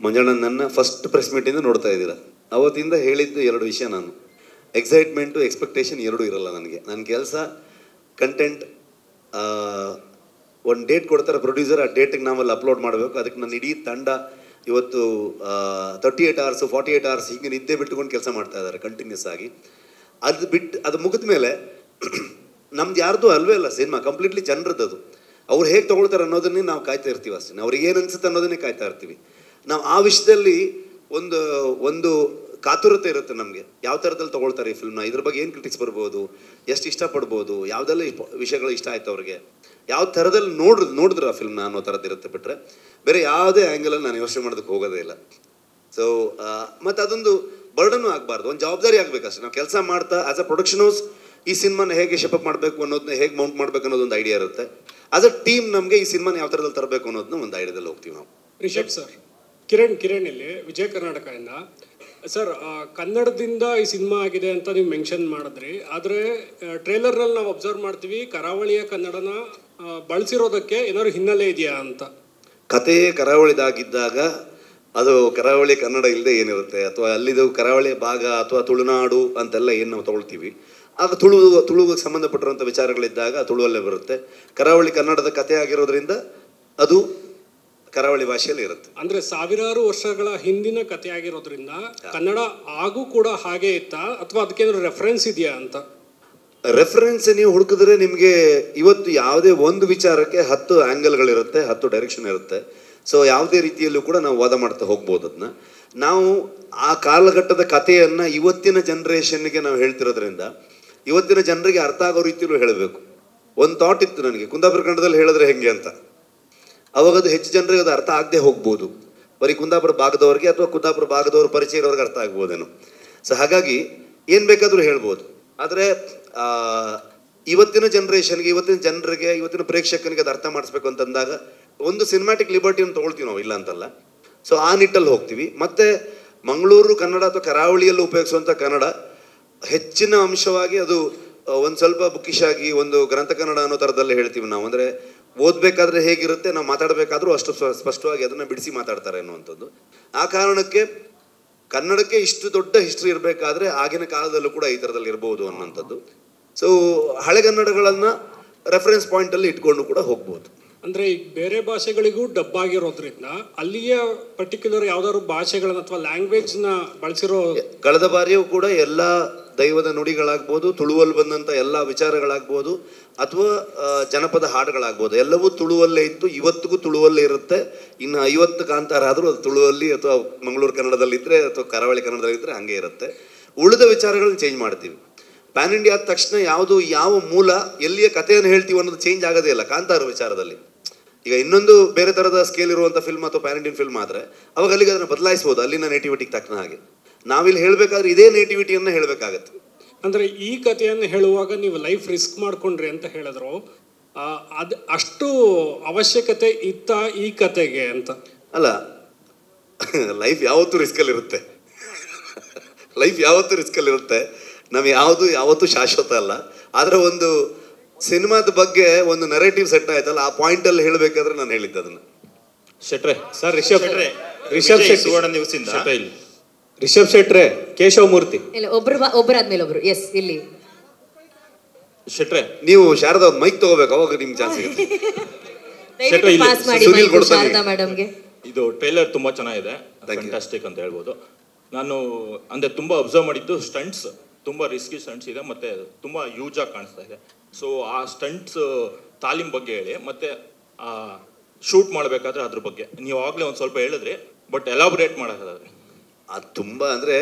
ಮಂಜಣ್ಣ ನನ್ನ ಫಸ್ಟ್ ಪ್ರೆಸ್ ಮೀಟಿಂದ ನೋಡ್ತಾ ಇದ್ದೀರಾ, ಅವತ್ತಿಂದ ಹೇಳಿದ್ದು 2 ವಿಷಯ. ನಾನು ಎಕ್ಸೈಟ್ಮೆಂಟು ಎಕ್ಸ್ಪೆಕ್ಟೇಷನ್ ಎರಡೂ ಇರಲ್ಲ ನನಗೆ. ನನ್ನ ಕೆಲಸ ಕಂಟೆಂಟ್, ಒಂದು ಡೇಟ್ ಕೊಡ್ತಾರೆ ಪ್ರೊಡ್ಯೂಸರ್, ಆ ಡೇಟಿಗೆ ನಾವಲ್ಲಿ ಅಪ್ಲೋಡ್ ಮಾಡಬೇಕು. ಅದಕ್ಕೆ ನನ್ನ ಇಡೀ ತಂಡ ಇವತ್ತು 38 hours 48 hours ಹೀಗೆ ನಿದ್ದೆ ಬಿಟ್ಟುಕೊಂಡು ಕೆಲಸ ಮಾಡ್ತಾ ಇದ್ದಾರೆ ಕಂಟಿನ್ಯೂಸ್ ಆಗಿ. ಅದು ಮುಗಿದ ಮೇಲೆ ನಮ್ದು ಯಾರ್ದು ಅಲ್ವೇ ಅಲ್ಲ ಸಿನಿಮಾ, ಕಂಪ್ಲೀಟ್ಲಿ ಜನರದ್ದು. ಅವ್ರು ಹೇಗೆ ತೊಗೊಳ್ತಾರೆ ಅನ್ನೋದನ್ನೇ ನಾವು ಕಾಯ್ತಾ ಇರ್ತೀವಿ ಅಷ್ಟೇ. ಅವ್ರಿಗೆ ಏನು ಅನ್ಸುತ್ತೆ ಅನ್ನೋದನ್ನೇ ಕಾಯ್ತಾ ಇರ್ತೀವಿ ನಾವು. ಆ ವಿಷಯದಲ್ಲಿ ಒಂದು ಕಾತುರತೆ ಇರುತ್ತೆ ನಮಗೆ, ಯಾವ ಥರದಲ್ಲಿ ತೊಗೊಳ್ತಾರೆ ಈ ಫಿಲ್ಮ್ನ, ಇದ್ರ ಬಗ್ಗೆ ಏನು ಕ್ರಿಟಿಕ್ಸ್ ಬರ್ಬೋದು, ಎಷ್ಟು ಇಷ್ಟಪಡ್ಬೋದು, ಯಾವುದೆಲ್ಲ ವಿಷಯಗಳು ಇಷ್ಟ ಆಯ್ತು ಅವ್ರಿಗೆ, ಯಾವ ಥರದಲ್ಲಿ ನೋಡಿದ್ರು ಆ ಫಿಲ್ಮ್ನ ಅನ್ನೋ ಥರದ್ದು ಇರುತ್ತೆ. ಬಿಟ್ಟರೆ ಬೇರೆ ಯಾವುದೇ ಆ್ಯಂಗಲಲ್ಲಿ ನಾನು ಯೋಚನೆ ಮಾಡೋದಕ್ಕೆ ಹೋಗೋದೇ ಇಲ್ಲ. ಸೊ ಮತ್ತು ಅದೊಂದು ಬರ್ಡನ್ನು ಆಗಬಾರ್ದು, ಒಂದು ಜವಾಬ್ದಾರಿ ಆಗಬೇಕಷ್ಟೇ. ನಾವು ಕೆಲಸ ಮಾಡ್ತಾ ಆ್ಯಸ್ ಅ ಪ್ರೊಡಕ್ಷನ್ ಹೌಸ್ ಈ ಸಿನಿಮಾನ ಹೇಗೆ ಶೆಪಪ್ ಮಾಡಬೇಕು ಅನ್ನೋದನ್ನ, ಹೇಗೆ ಮೌಂಟ್ ಮಾಡಬೇಕು ಅನ್ನೋದೊಂದು ಐಡಿಯಾ ಇರುತ್ತೆ. ಆಸ್ ಅ ಟೀಮ್ ನಮಗೆ ಈ ಸಿನಿಮಾನ ಯಾವ ಥರದಲ್ಲಿ ತರಬೇಕು ಅನ್ನೋದನ್ನ ಒಂದು ಐಡಿಯಾದಲ್ಲಿ ಹೋಗ್ತೀವಿ ನಾವು. ರಿಷಬ್ ಸರ್, ಕಿರಣ್ ಇಲ್ಲಿ ವಿಜಯ ಕರ್ನಾಟಕದಿಂದ ಸರ್, ಕನ್ನಡದಿಂದ ಈ ಸಿನಿಮಾ ಆಗಿದೆ ಅಂತ ನೀವು ಮೆನ್ಷನ್ ಮಾಡಿದ್ರಿ. ಆದರೆ ಟ್ರೇಲರ್ನಲ್ಲಿ ನಾವು ಅಬ್ಸರ್ವ್ ಮಾಡ್ತೀವಿ ಕರಾವಳಿಯ ಕನ್ನಡನ ಬಳಸಿರೋದಕ್ಕೆ ಏನಾದ್ರು ಹಿನ್ನೆಲೆ ಇದೆಯಾ ಅಂತ. ಕತೆ ಕರಾವಳಿದಾಗಿದ್ದಾಗ ಅದು ಕರಾವಳಿ ಕನ್ನಡ ಇಲ್ಲದೆ ಏನಿರುತ್ತೆ, ಅಥವಾ ಅಲ್ಲಿದು ಕರಾವಳಿ ಭಾಗ ಅಥವಾ ತುಳುನಾಡು ಅಂತೆಲ್ಲ ಏನು ನಾವು ತೊಗೊಳ್ತೀವಿ, ಆಗ ತುಳುವಿಗೆ ಸಂಬಂಧಪಟ್ಟಿರುವಂಥ ವಿಚಾರಗಳಿದ್ದಾಗ ತುಳುವಲ್ಲೇ ಬರುತ್ತೆ. ಕರಾವಳಿ ಕನ್ನಡದ ಕತೆ ಆಗಿರೋದ್ರಿಂದ ಅದು ಕರಾವಳಿ ಭಾಷೆಯಲ್ಲಿ ಇರುತ್ತೆ. ಅಂದ್ರೆ ಸಾವಿರಾರು ವರ್ಷಗಳ ಹಿಂದಿನ ಕತೆ ಆಗಿರೋದ್ರಿಂದ ಕನ್ನಡ ಆಗು ಕೂಡ ಹಾಗೆ ಇತ್ತಾ, ಅಥವಾ ಅದಕ್ಕೇನಾದ್ರು ರೆಫರೆನ್ಸ್ ಇದೆಯಾ ಅಂತ? ರೆಫರೆನ್ಸ್ ನೀವು ಹುಡುಕಿದ್ರೆ ನಿಮಗೆ ಇವತ್ತು ಯಾವುದೇ ಒಂದು ವಿಚಾರಕ್ಕೆ 10 ಆ್ಯಂಗಲ್ಗಳಿರುತ್ತೆ, 10 ಡೈರೆಕ್ಷನ್ ಇರುತ್ತೆ. ಸೊ ಯಾವುದೇ ರೀತಿಯಲ್ಲೂ ಕೂಡ ನಾವು ವಾದ ಮಾಡ್ತಾ ಹೋಗ್ಬೋದು. ಅದನ್ನ ನಾವು ಆ ಕಾಲಘಟ್ಟದ ಕಥೆಯನ್ನು ಇವತ್ತಿನ ಜನ್ರೇಷನ್ಗೆ ನಾವು ಹೇಳ್ತಿರೋದ್ರಿಂದ ಇವತ್ತಿನ ಜನರಿಗೆ ಅರ್ಥ ಆಗೋ ರೀತಿಯಲ್ಲೂ ಹೇಳಬೇಕು. ಒಂದು ಥಾಟ್ ಇತ್ತು ನನಗೆ, ಕುಂದಾಪುರ ಕನ್ನಡದಲ್ಲಿ ಹೇಳಿದ್ರೆ ಹೆಂಗೆ ಅಂತ. ಅವಾಗ ಅದು ಹೆಚ್ಚು ಜನರಿಗೆ ಅದು ಅರ್ಥ ಆಗದೆ ಹೋಗ್ಬೋದು, ಬರೀ ಕುಂದಾಪುರ ಭಾಗದವ್ರಿಗೆ ಅಥವಾ ಕುಂದಾಪುರ ಭಾಗದವ್ರ ಪರಿಚಯ ಇರೋರಿಗೆ ಅರ್ಥ ಆಗ್ಬೋದೇನೋ. ಸೊ ಹಾಗಾಗಿ ಏನು ಬೇಕಾದರೂ ಹೇಳ್ಬೋದು. ಆದರೆ ಇವತ್ತಿನ ಜನ್ರೇಷನ್ಗೆ, ಇವತ್ತಿನ ಜನರಿಗೆ, ಇವತ್ತಿನ ಪ್ರೇಕ್ಷಕನಿಗೆ ಅದು ಅರ್ಥ ಮಾಡಿಸ್ಬೇಕು ಅಂತಂದಾಗ ಒಂದು ಸಿನಿಮ್ಯಾಟಿಕ್ ಲಿಬರ್ಟಿಯನ್ನು ತೊಗೊಳ್ತೀವಿ ನಾವು, ಇಲ್ಲ ಅಂತಲ್ಲ. ಸೊ ಆ ನಿಟ್ಟಲ್ಲಿ ಹೋಗ್ತೀವಿ. ಮತ್ತು ಮಂಗಳೂರು ಕನ್ನಡ ಅಥವಾ ಕರಾವಳಿಯಲ್ಲಿ ಉಪಯೋಗಿಸುವಂಥ ಕನ್ನಡ ಹೆಚ್ಚಿನ ಅಂಶವಾಗಿ ಅದು ಒಂದು ಸ್ವಲ್ಪ ಬುಕ್ಕಿಶ್ ಆಗಿ ಒಂದು ಗ್ರಂಥ ಕನ್ನಡ ಅನ್ನೋ ಥರದಲ್ಲಿ ಹೇಳ್ತೀವಿ ನಾವು. ಅಂದರೆ ಓದಬೇಕಾದ್ರೆ ಹೇಗಿರುತ್ತೆ, ನಾವು ಮಾತಾಡಬೇಕಾದ್ರೂ ಅಷ್ಟು ಸ್ಪಷ್ಟವಾಗಿ ಅದನ್ನು ಬಿಡಿಸಿ ಮಾತಾಡ್ತಾರೆ ಅನ್ನುವಂಥದ್ದು. ಆ ಕಾರಣಕ್ಕೆ ಕನ್ನಡಕ್ಕೆ ಇಷ್ಟು ದೊಡ್ಡ ಹಿಸ್ಟ್ರಿ ಇರಬೇಕಾದ್ರೆ ಆಗಿನ ಕಾಲದಲ್ಲೂ ಕೂಡ ಈ ಥರದಲ್ಲಿ ಇರ್ಬೋದು ಅನ್ನೋಂಥದ್ದು. ಸೊ ಹಳೆಗನ್ನಡಗಳನ್ನು ರೆಫರೆನ್ಸ್ ಪಾಯಿಂಟಲ್ಲಿ ಇಟ್ಕೊಂಡು ಕೂಡ ಹೋಗ್ಬೋದು. ಅಂದ್ರೆ ಈಗ ಬೇರೆ ಭಾಷೆಗಳಿಗೂ ಡಬ್ ಆಗಿರೋದ್ರಿಂದ ಅಲ್ಲಿಯ ಪರ್ಟಿಕ್ಯುಲರ್ ಯಾವ್ದಾದ್ರು ಭಾಷೆಗಳನ್ನ ಅಥವಾ ಲ್ಯಾಂಗ್ವೇಜ್ನ ಬಳಸಿರೋ. ಕಳೆದ ಬಾರಿಯೂ ಕೂಡ ಎಲ್ಲ ದೈವದ ನುಡಿಗಳಾಗ್ಬೋದು, ತುಳುವಲ್ಲಿ ಬಂದಂಥ ಎಲ್ಲ ವಿಚಾರಗಳಾಗ್ಬೋದು, ಅಥವಾ ಜನಪದ ಹಾಡುಗಳಾಗ್ಬೋದು, ಎಲ್ಲವೂ ತುಳುವಲ್ಲೇ ಇತ್ತು, ಇವತ್ತಿಗೂ ತುಳುವಲ್ಲೇ ಇರುತ್ತೆ. ಇನ್ನು 50 ಕಾಂತಾರ ಆದರೂ ಅದು ತುಳುವಲ್ಲಿ ಅಥವಾ ಮಂಗಳೂರು ಕನ್ನಡದಲ್ಲಿದ್ದರೆ ಅಥವಾ ಕರಾವಳಿ ಕನ್ನಡದಲ್ಲಿದ್ದರೆ ಹಂಗೆ ಇರುತ್ತೆ. ಉಳಿದ ವಿಚಾರಗಳನ್ನ ಚೇಂಜ್ ಮಾಡ್ತೀವಿ. ಪ್ಯಾನ್ ಇಂಡಿಯಾ ಆದ ತಕ್ಷಣ ಯಾವ ಮೂಲ ಎಲ್ಲಿಯ ಕಥೆಯನ್ನು ಹೇಳ್ತೀವಿ ಅನ್ನೋದು ಚೇಂಜ್ ಆಗೋದೇ ಇಲ್ಲ ಕಾಂತಾರ ವಿಚಾರದಲ್ಲಿ. ಈಗ ಇನ್ನೊಂದು ಬೇರೆ ಥರದ ಸ್ಕೇಲ್ ಇರುವಂಥ ಫಿಲ್ಮ್ ಅಥವಾ ಪ್ಯಾನ್ ಇಂಡಿಯನ್ ಫಿಲ್ಮ್ ಆದರೆ ಅವಾಗ ಅಲ್ಲಿಗೆ ಅದನ್ನು ಬದಲಾಯಿಸ್ಬೋದು, ಅಲ್ಲಿನ ನೇಟಿವಿಟಿಗೆ ತಕ್ಕನ ಹಾಗೆ. ನಾವಿಲ್ಲಿ ಹೇಳಬೇಕಾದ್ರೆ ಇದೇ ನೇಟಿವಿಟಿಯನ್ನು ಹೇಳಬೇಕಾಗತ್ತೆ. ಅಂದರೆ ಈ ಕಥೆಯನ್ನು ಹೇಳುವಾಗ ನೀವು ಲೈಫ್ ರಿಸ್ಕ್ ಮಾಡ್ಕೊಂಡ್ರಿ ಅಂತ ಹೇಳಿದ್ರು, ಅದು ಅಷ್ಟು ಅವಶ್ಯಕತೆ ಇತ್ತ ಈ ಕತೆಗೆ ಅಂತ? ಅಲ್ಲ, ಲೈಫ್ ಯಾವತ್ತೂ ರಿಸ್ಕಲ್ಲಿರುತ್ತೆ. ಲೈಫ್ ಯಾವತ್ತೂ ರಿಸ್ಕಲ್ಲಿರುತ್ತೆ. ನಾವು ಯಾವತ್ತೂ ಶಾಶ್ವತ ಅಲ್ಲ. ಆದರೆ ಒಂದು ಸಿನಿಮಾದ ಬಗ್ಗೆ ಒಂದು ನರೇಟಿವ್ ಸೆಟ್ ಆಯ್ತಲ್ಲ, ಆ ಪಾಯಿಂಟಲ್ಲಿ ಹೇಳಬೇಕಾದ್ರೆ ನಾನು ಹೇಳಿದ್ದೆ ಅದನ್ನು. ಶೆಟ್ರೆ ಸರ್, ರಿಷಬ್ ಶೆಟ್ಟಿ ಸುವರ್ಣ ನ್ಯೂಸಿಂದ ರಿಷಬ್ ಶೆಟ್ರೆ, ಕೇಶವ್ ಮೂರ್ತಿ. ಇಲ್ಲ, ಒಬ್ಬರಾದ್ಮೇಲೆ ಒಬ್ರು. ಎಸ್, ಇಲ್ಲಿ ಶೆಟ್ರೆ ನೀವು ಶಾರದಾ ಮೈಕ್ ತಗೋಬೇಕು, ಅವಾಗ ನಿಮ್ಗೆ ಚಾನ್ಸ್ ಸಿಗುತ್ತೆ. ಶಾರದಾ ಮೇಡಮ್ಗೆ. ಇದು ಟ್ರೈಲರ್ ತುಂಬಾ ಚೆನ್ನಾಗಿದೆ, ಫ್ಯಾಂಟಾಸ್ಟಿಕ್ ಅಂತ ಹೇಳ್ಬೋದು. ನಾನು ಅಂದರೆ ತುಂಬ ಅಬ್ಸರ್ವ್ ಮಾಡಿದ್ದು ಸ್ಟಂಟ್ಸ್ ತುಂಬ ರಿಸ್ಕಿ ಸ್ಟಂಟ್ಸ್ ಇದೆ, ಮತ್ತು ತುಂಬ ಯೂಜಾಗಿ ಕಾಣಿಸ್ತಾ ಇದೆ. ಸೊ ಆ ಸ್ಟಂಟ್ಸ್ ತಾಲೀಮ್ ಬಗ್ಗೆ ಹೇಳಿ, ಮತ್ತು ಶೂಟ್ ಮಾಡಬೇಕಾದ್ರೆ ಅದ್ರ ಬಗ್ಗೆ ನೀವು ಆಗಲೇ ಒಂದು ಸ್ವಲ್ಪ ಹೇಳಿದ್ರಿ, ಬಟ್ ಎಲಾಬ್ರೇಟ್ ಮಾಡೋಕ್ಕಾದ್ರೆ ಅದು ತುಂಬ ಅಂದರೆ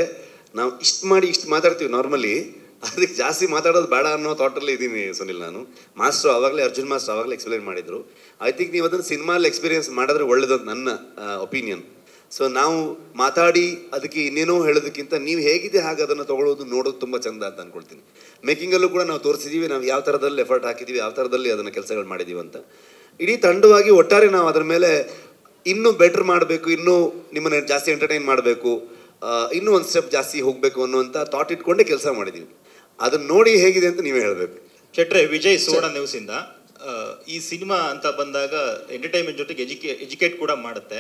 ನಾವು ಇಷ್ಟು ಮಾತಾಡ್ತೀವಿ ನಾರ್ಮಲಿ, ಅದಕ್ಕೆ ಜಾಸ್ತಿ ಮಾತಾಡೋದು ಬೇಡ ಅನ್ನೋ ಥಾಟಲ್ಲಿ ಇದ್ದೀನಿ ಸುನಿಲ್. ನಾನು ಮಾಸ್ಟ್ರು ಆವಾಗಲೇ ಅರ್ಜುನ್ ಮಾಸ್ಟರ್ ಆವಾಗಲೇ ಎಕ್ಸ್ಪ್ಲೈನ್ ಮಾಡಿದರು. ಐ ಥಿಂಕ್ ನೀವು ಅದನ್ನು ಸಿನಿಮಾಲ್ಲಿ ಎಕ್ಸ್ಪೀರಿಯನ್ಸ್ ಮಾಡಿದ್ರೆ ಒಳ್ಳೇದು ಅಂತ ನನ್ನ ಒಪಿನಿಯನ್. ಸೊ ನಾವು ಮಾತಾಡಿ ಅದಕ್ಕೆ ಇನ್ನೇನೋ ಹೇಳೋದಕ್ಕಿಂತ ನೀವು ಹೇಗಿದೆ ಹಾಗೆ ಅದನ್ನು ತೊಗೊಳ್ಳೋದು ನೋಡೋದು ತುಂಬ ಚೆಂದ ಅಂತ ಅಂದ್ಕೊಳ್ತೀನಿ. ಮೇಕಿಂಗಲ್ಲೂ ಕೂಡ ನಾವು ತೋರಿಸಿದ್ದೀವಿ, ನಾವು ಯಾವ ಥರದಲ್ಲಿ ಎಫರ್ಟ್ ಹಾಕಿದ್ದೀವಿ, ಯಾವ ಥರದಲ್ಲಿ ಅದನ್ನು ಕೆಲಸಗಳು ಮಾಡಿದ್ದೀವಿ ಅಂತ. ಇಡೀ ತಂಡವಾಗಿ ಒಟ್ಟಾರೆ ನಾವು ಅದರ ಮೇಲೆ ಇನ್ನೂ ಬೆಟ್ರ್ ಮಾಡಬೇಕು, ಇನ್ನೂ ನಿಮ್ಮನ್ನು ಜಾಸ್ತಿ ಎಂಟರ್ಟೈನ್ ಮಾಡಬೇಕು, ಇನ್ನೂ ಒಂದು ಸ್ಟೆಪ್ ಜಾಸ್ತಿ ಹೋಗಬೇಕು ಅನ್ನುವಂಥ ಥಾಟ್ ಇಟ್ಕೊಂಡೇ ಕೆಲಸ ಮಾಡಿದ್ದೀವಿ. ಅದನ್ನು ನೋಡಿ ಹೇಗಿದೆ ಅಂತ ನೀವೇ ಹೇಳಬೇಕು. ಶೆಟ್ರೆ, ವಿಜಯ್ ಸುವರ್ಣ ನ್ಯೂಸಿಂದ. ಈ ಸಿನಿಮಾ ಅಂತ ಬಂದಾಗ ಎಂಟರ್ಟೈನ್ಮೆಂಟ್ ಜೊತೆಗೆ ಎಜುಕೇಟ್ ಕೂಡ ಮಾಡುತ್ತೆ.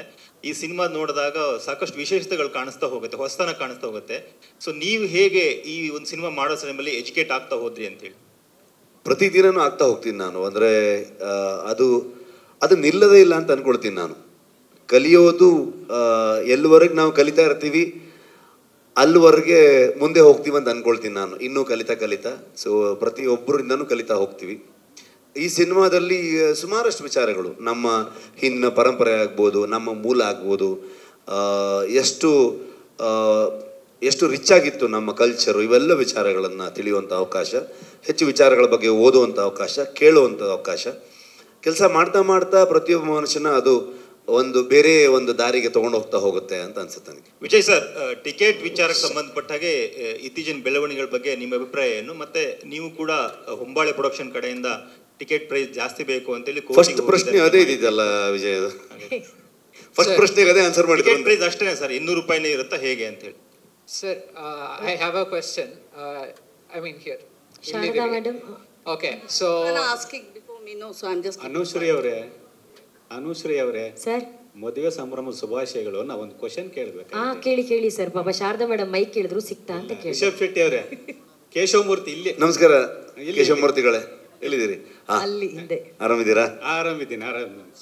ಈ ಸಿನಿಮಾ ನೋಡಿದಾಗ ಸಾಕಷ್ಟು ವಿಶೇಷತೆಗಳು ಕಾಣಿಸ್ತಾ ಹೋಗುತ್ತೆ, ಹೊಸತನ ಕಾಣಿಸ್ತಾ ಹೋಗುತ್ತೆ. ಸೊ ನೀವು ಹೇಗೆ ಈ ಒಂದು ಸಿನಿಮಾ ಮಾಡೋ ಸಮಯದಲ್ಲಿ ಎಜುಕೇಟ್ ಆಗ್ತಾ ಹೋದ್ರಿ ಅಂತೇಳಿ? ಪ್ರತಿದಿನನೂ ಆಗ್ತಾ ಹೋಗ್ತೀನಿ ನಾನು. ಅಂದರೆ ಅದು ನಿಲ್ಲದೇ ಇಲ್ಲ ಅಂತ ಅಂದ್ಕೊಳ್ತೀನಿ ನಾನು. ಕಲಿಯೋದು ಎಲ್ಲಿವರೆಗೆ ನಾವು ಕಲಿತಾ ಇರ್ತೀವಿ ಅಲ್ಲಿವರೆಗೆ ಮುಂದೆ ಹೋಗ್ತೀವಿ ಅಂತ ಅಂದ್ಕೊಳ್ತೀನಿ ನಾನು. ಇನ್ನೂ ಕಲಿತಾ ಸೊ ಪ್ರತಿಯೊಬ್ಬರಿಂದನೂ ಕಲಿತಾ ಹೋಗ್ತೀವಿ. ಈ ಸಿನಿಮಾದಲ್ಲಿ ಸುಮಾರಷ್ಟು ವಿಚಾರಗಳು, ನಮ್ಮ ಹಿಂದಿನ ಪರಂಪರೆ ಆಗ್ಬೋದು, ನಮ್ಮ ಮೂಲ ಆಗ್ಬೋದು, ಎಷ್ಟು ರಿಚ್ ಆಗಿತ್ತು ನಮ್ಮ ಕಲ್ಚರು, ಇವೆಲ್ಲ ವಿಚಾರಗಳನ್ನು ತಿಳಿಯುವಂಥ ಅವಕಾಶ, ಹೆಚ್ಚು ವಿಚಾರಗಳ ಬಗ್ಗೆ ಓದುವಂಥ ಅವಕಾಶ, ಕೇಳುವಂಥ ಅವಕಾಶ. ಕೆಲಸ ಮಾಡ್ತಾ ಪ್ರತಿಯೊಬ್ಬ ಮನುಷ್ಯನ ಅದು ಬೇರೆ ಒಂದು ದಾರಿಗೆ ತೊಗೊಂಡು ಹೋಗುತ್ತೆ ಅಂತ ಅನ್ಸುತ್ತೆ ನನಗೆ. ವಿಜಯ್ ಸರ್, ಟಿಕೆಟ್ ವಿಚಾರಕ್ಕೆ ಸಂಬಂಧಪಟ್ಟ ಹಾಗೆ ಇತ್ತೀಚಿನ ಬೆಳವಣಿಗೆಗಳ ಬಗ್ಗೆ ನಿಮ್ಮ ಅಭಿಪ್ರಾಯ ಏನು? ಮತ್ತೆ ನೀವು ಕೂಡ ಹೊಂಬಾಳೆ ಪ್ರೊಡಕ್ಷನ್ ಕಡೆಯಿಂದ ಟಿಕೆಟ್ ಪ್ರೈಸ್ ಜಾಸ್ತಿ ಬೇಕು ಅಂತೇಳಿ ಫಸ್ಟ್ ಪ್ರಶ್ನೆ ಅದೇ ಇದೆಯಲ್ಲ ವಿಜಯ್, ಫಸ್ಟ್ ಪ್ರಶ್ನೆಗೆ ಅದೇ ಆನ್ಸರ್ ಮಾಡಿ. ಟಿಕೆಟ್ ಪ್ರೈಸ್ ಅಷ್ಟೇ ಸರ್, 200 ರೂಪಾಯಿನೇ ಇರುತ್ತಾ ಹೇಗೆ ಅಂತ ಹೇಳಿ? Sir, I have a question. I mean here Sharada madam. Okay, so Anushree ಅವರೇ ಸರ್, ಮದುವೆ ಸಂಭ್ರಮದ ಶುಭಾಶಯಗಳು. ನಾವು ಒಂದು ಕ್ವಶನ್ ಕೇಳಬೇಕು. ಕೇಳಿ ಸರ್. ಪಾಪ ಶಾರದಾ ಮೇಡಮ್ ಮೈಕ್ ಕೇಳಿದ್ರು ಸಿಕ್ತಾ ಅಂತ ಕೇಳಿ. ರಿಷಬ್ ಶೆಟ್ಟಿ ಅವರೇ, ಕೇಶವಮೂರ್ತಿ ಇಲ್ಲಿ. ನಮಸ್ಕಾರ ಕೇಶವಮೂರ್ತಿಗಳೇ, ಎಲ್ಲಿದ್ದೀರಿ? ಅಲ್ಲಿ ಹಿಂದೆ. ಆರಾಮಿದ್ದೀರಾ? ಆರಾಮಿದ್ದೀನಿ.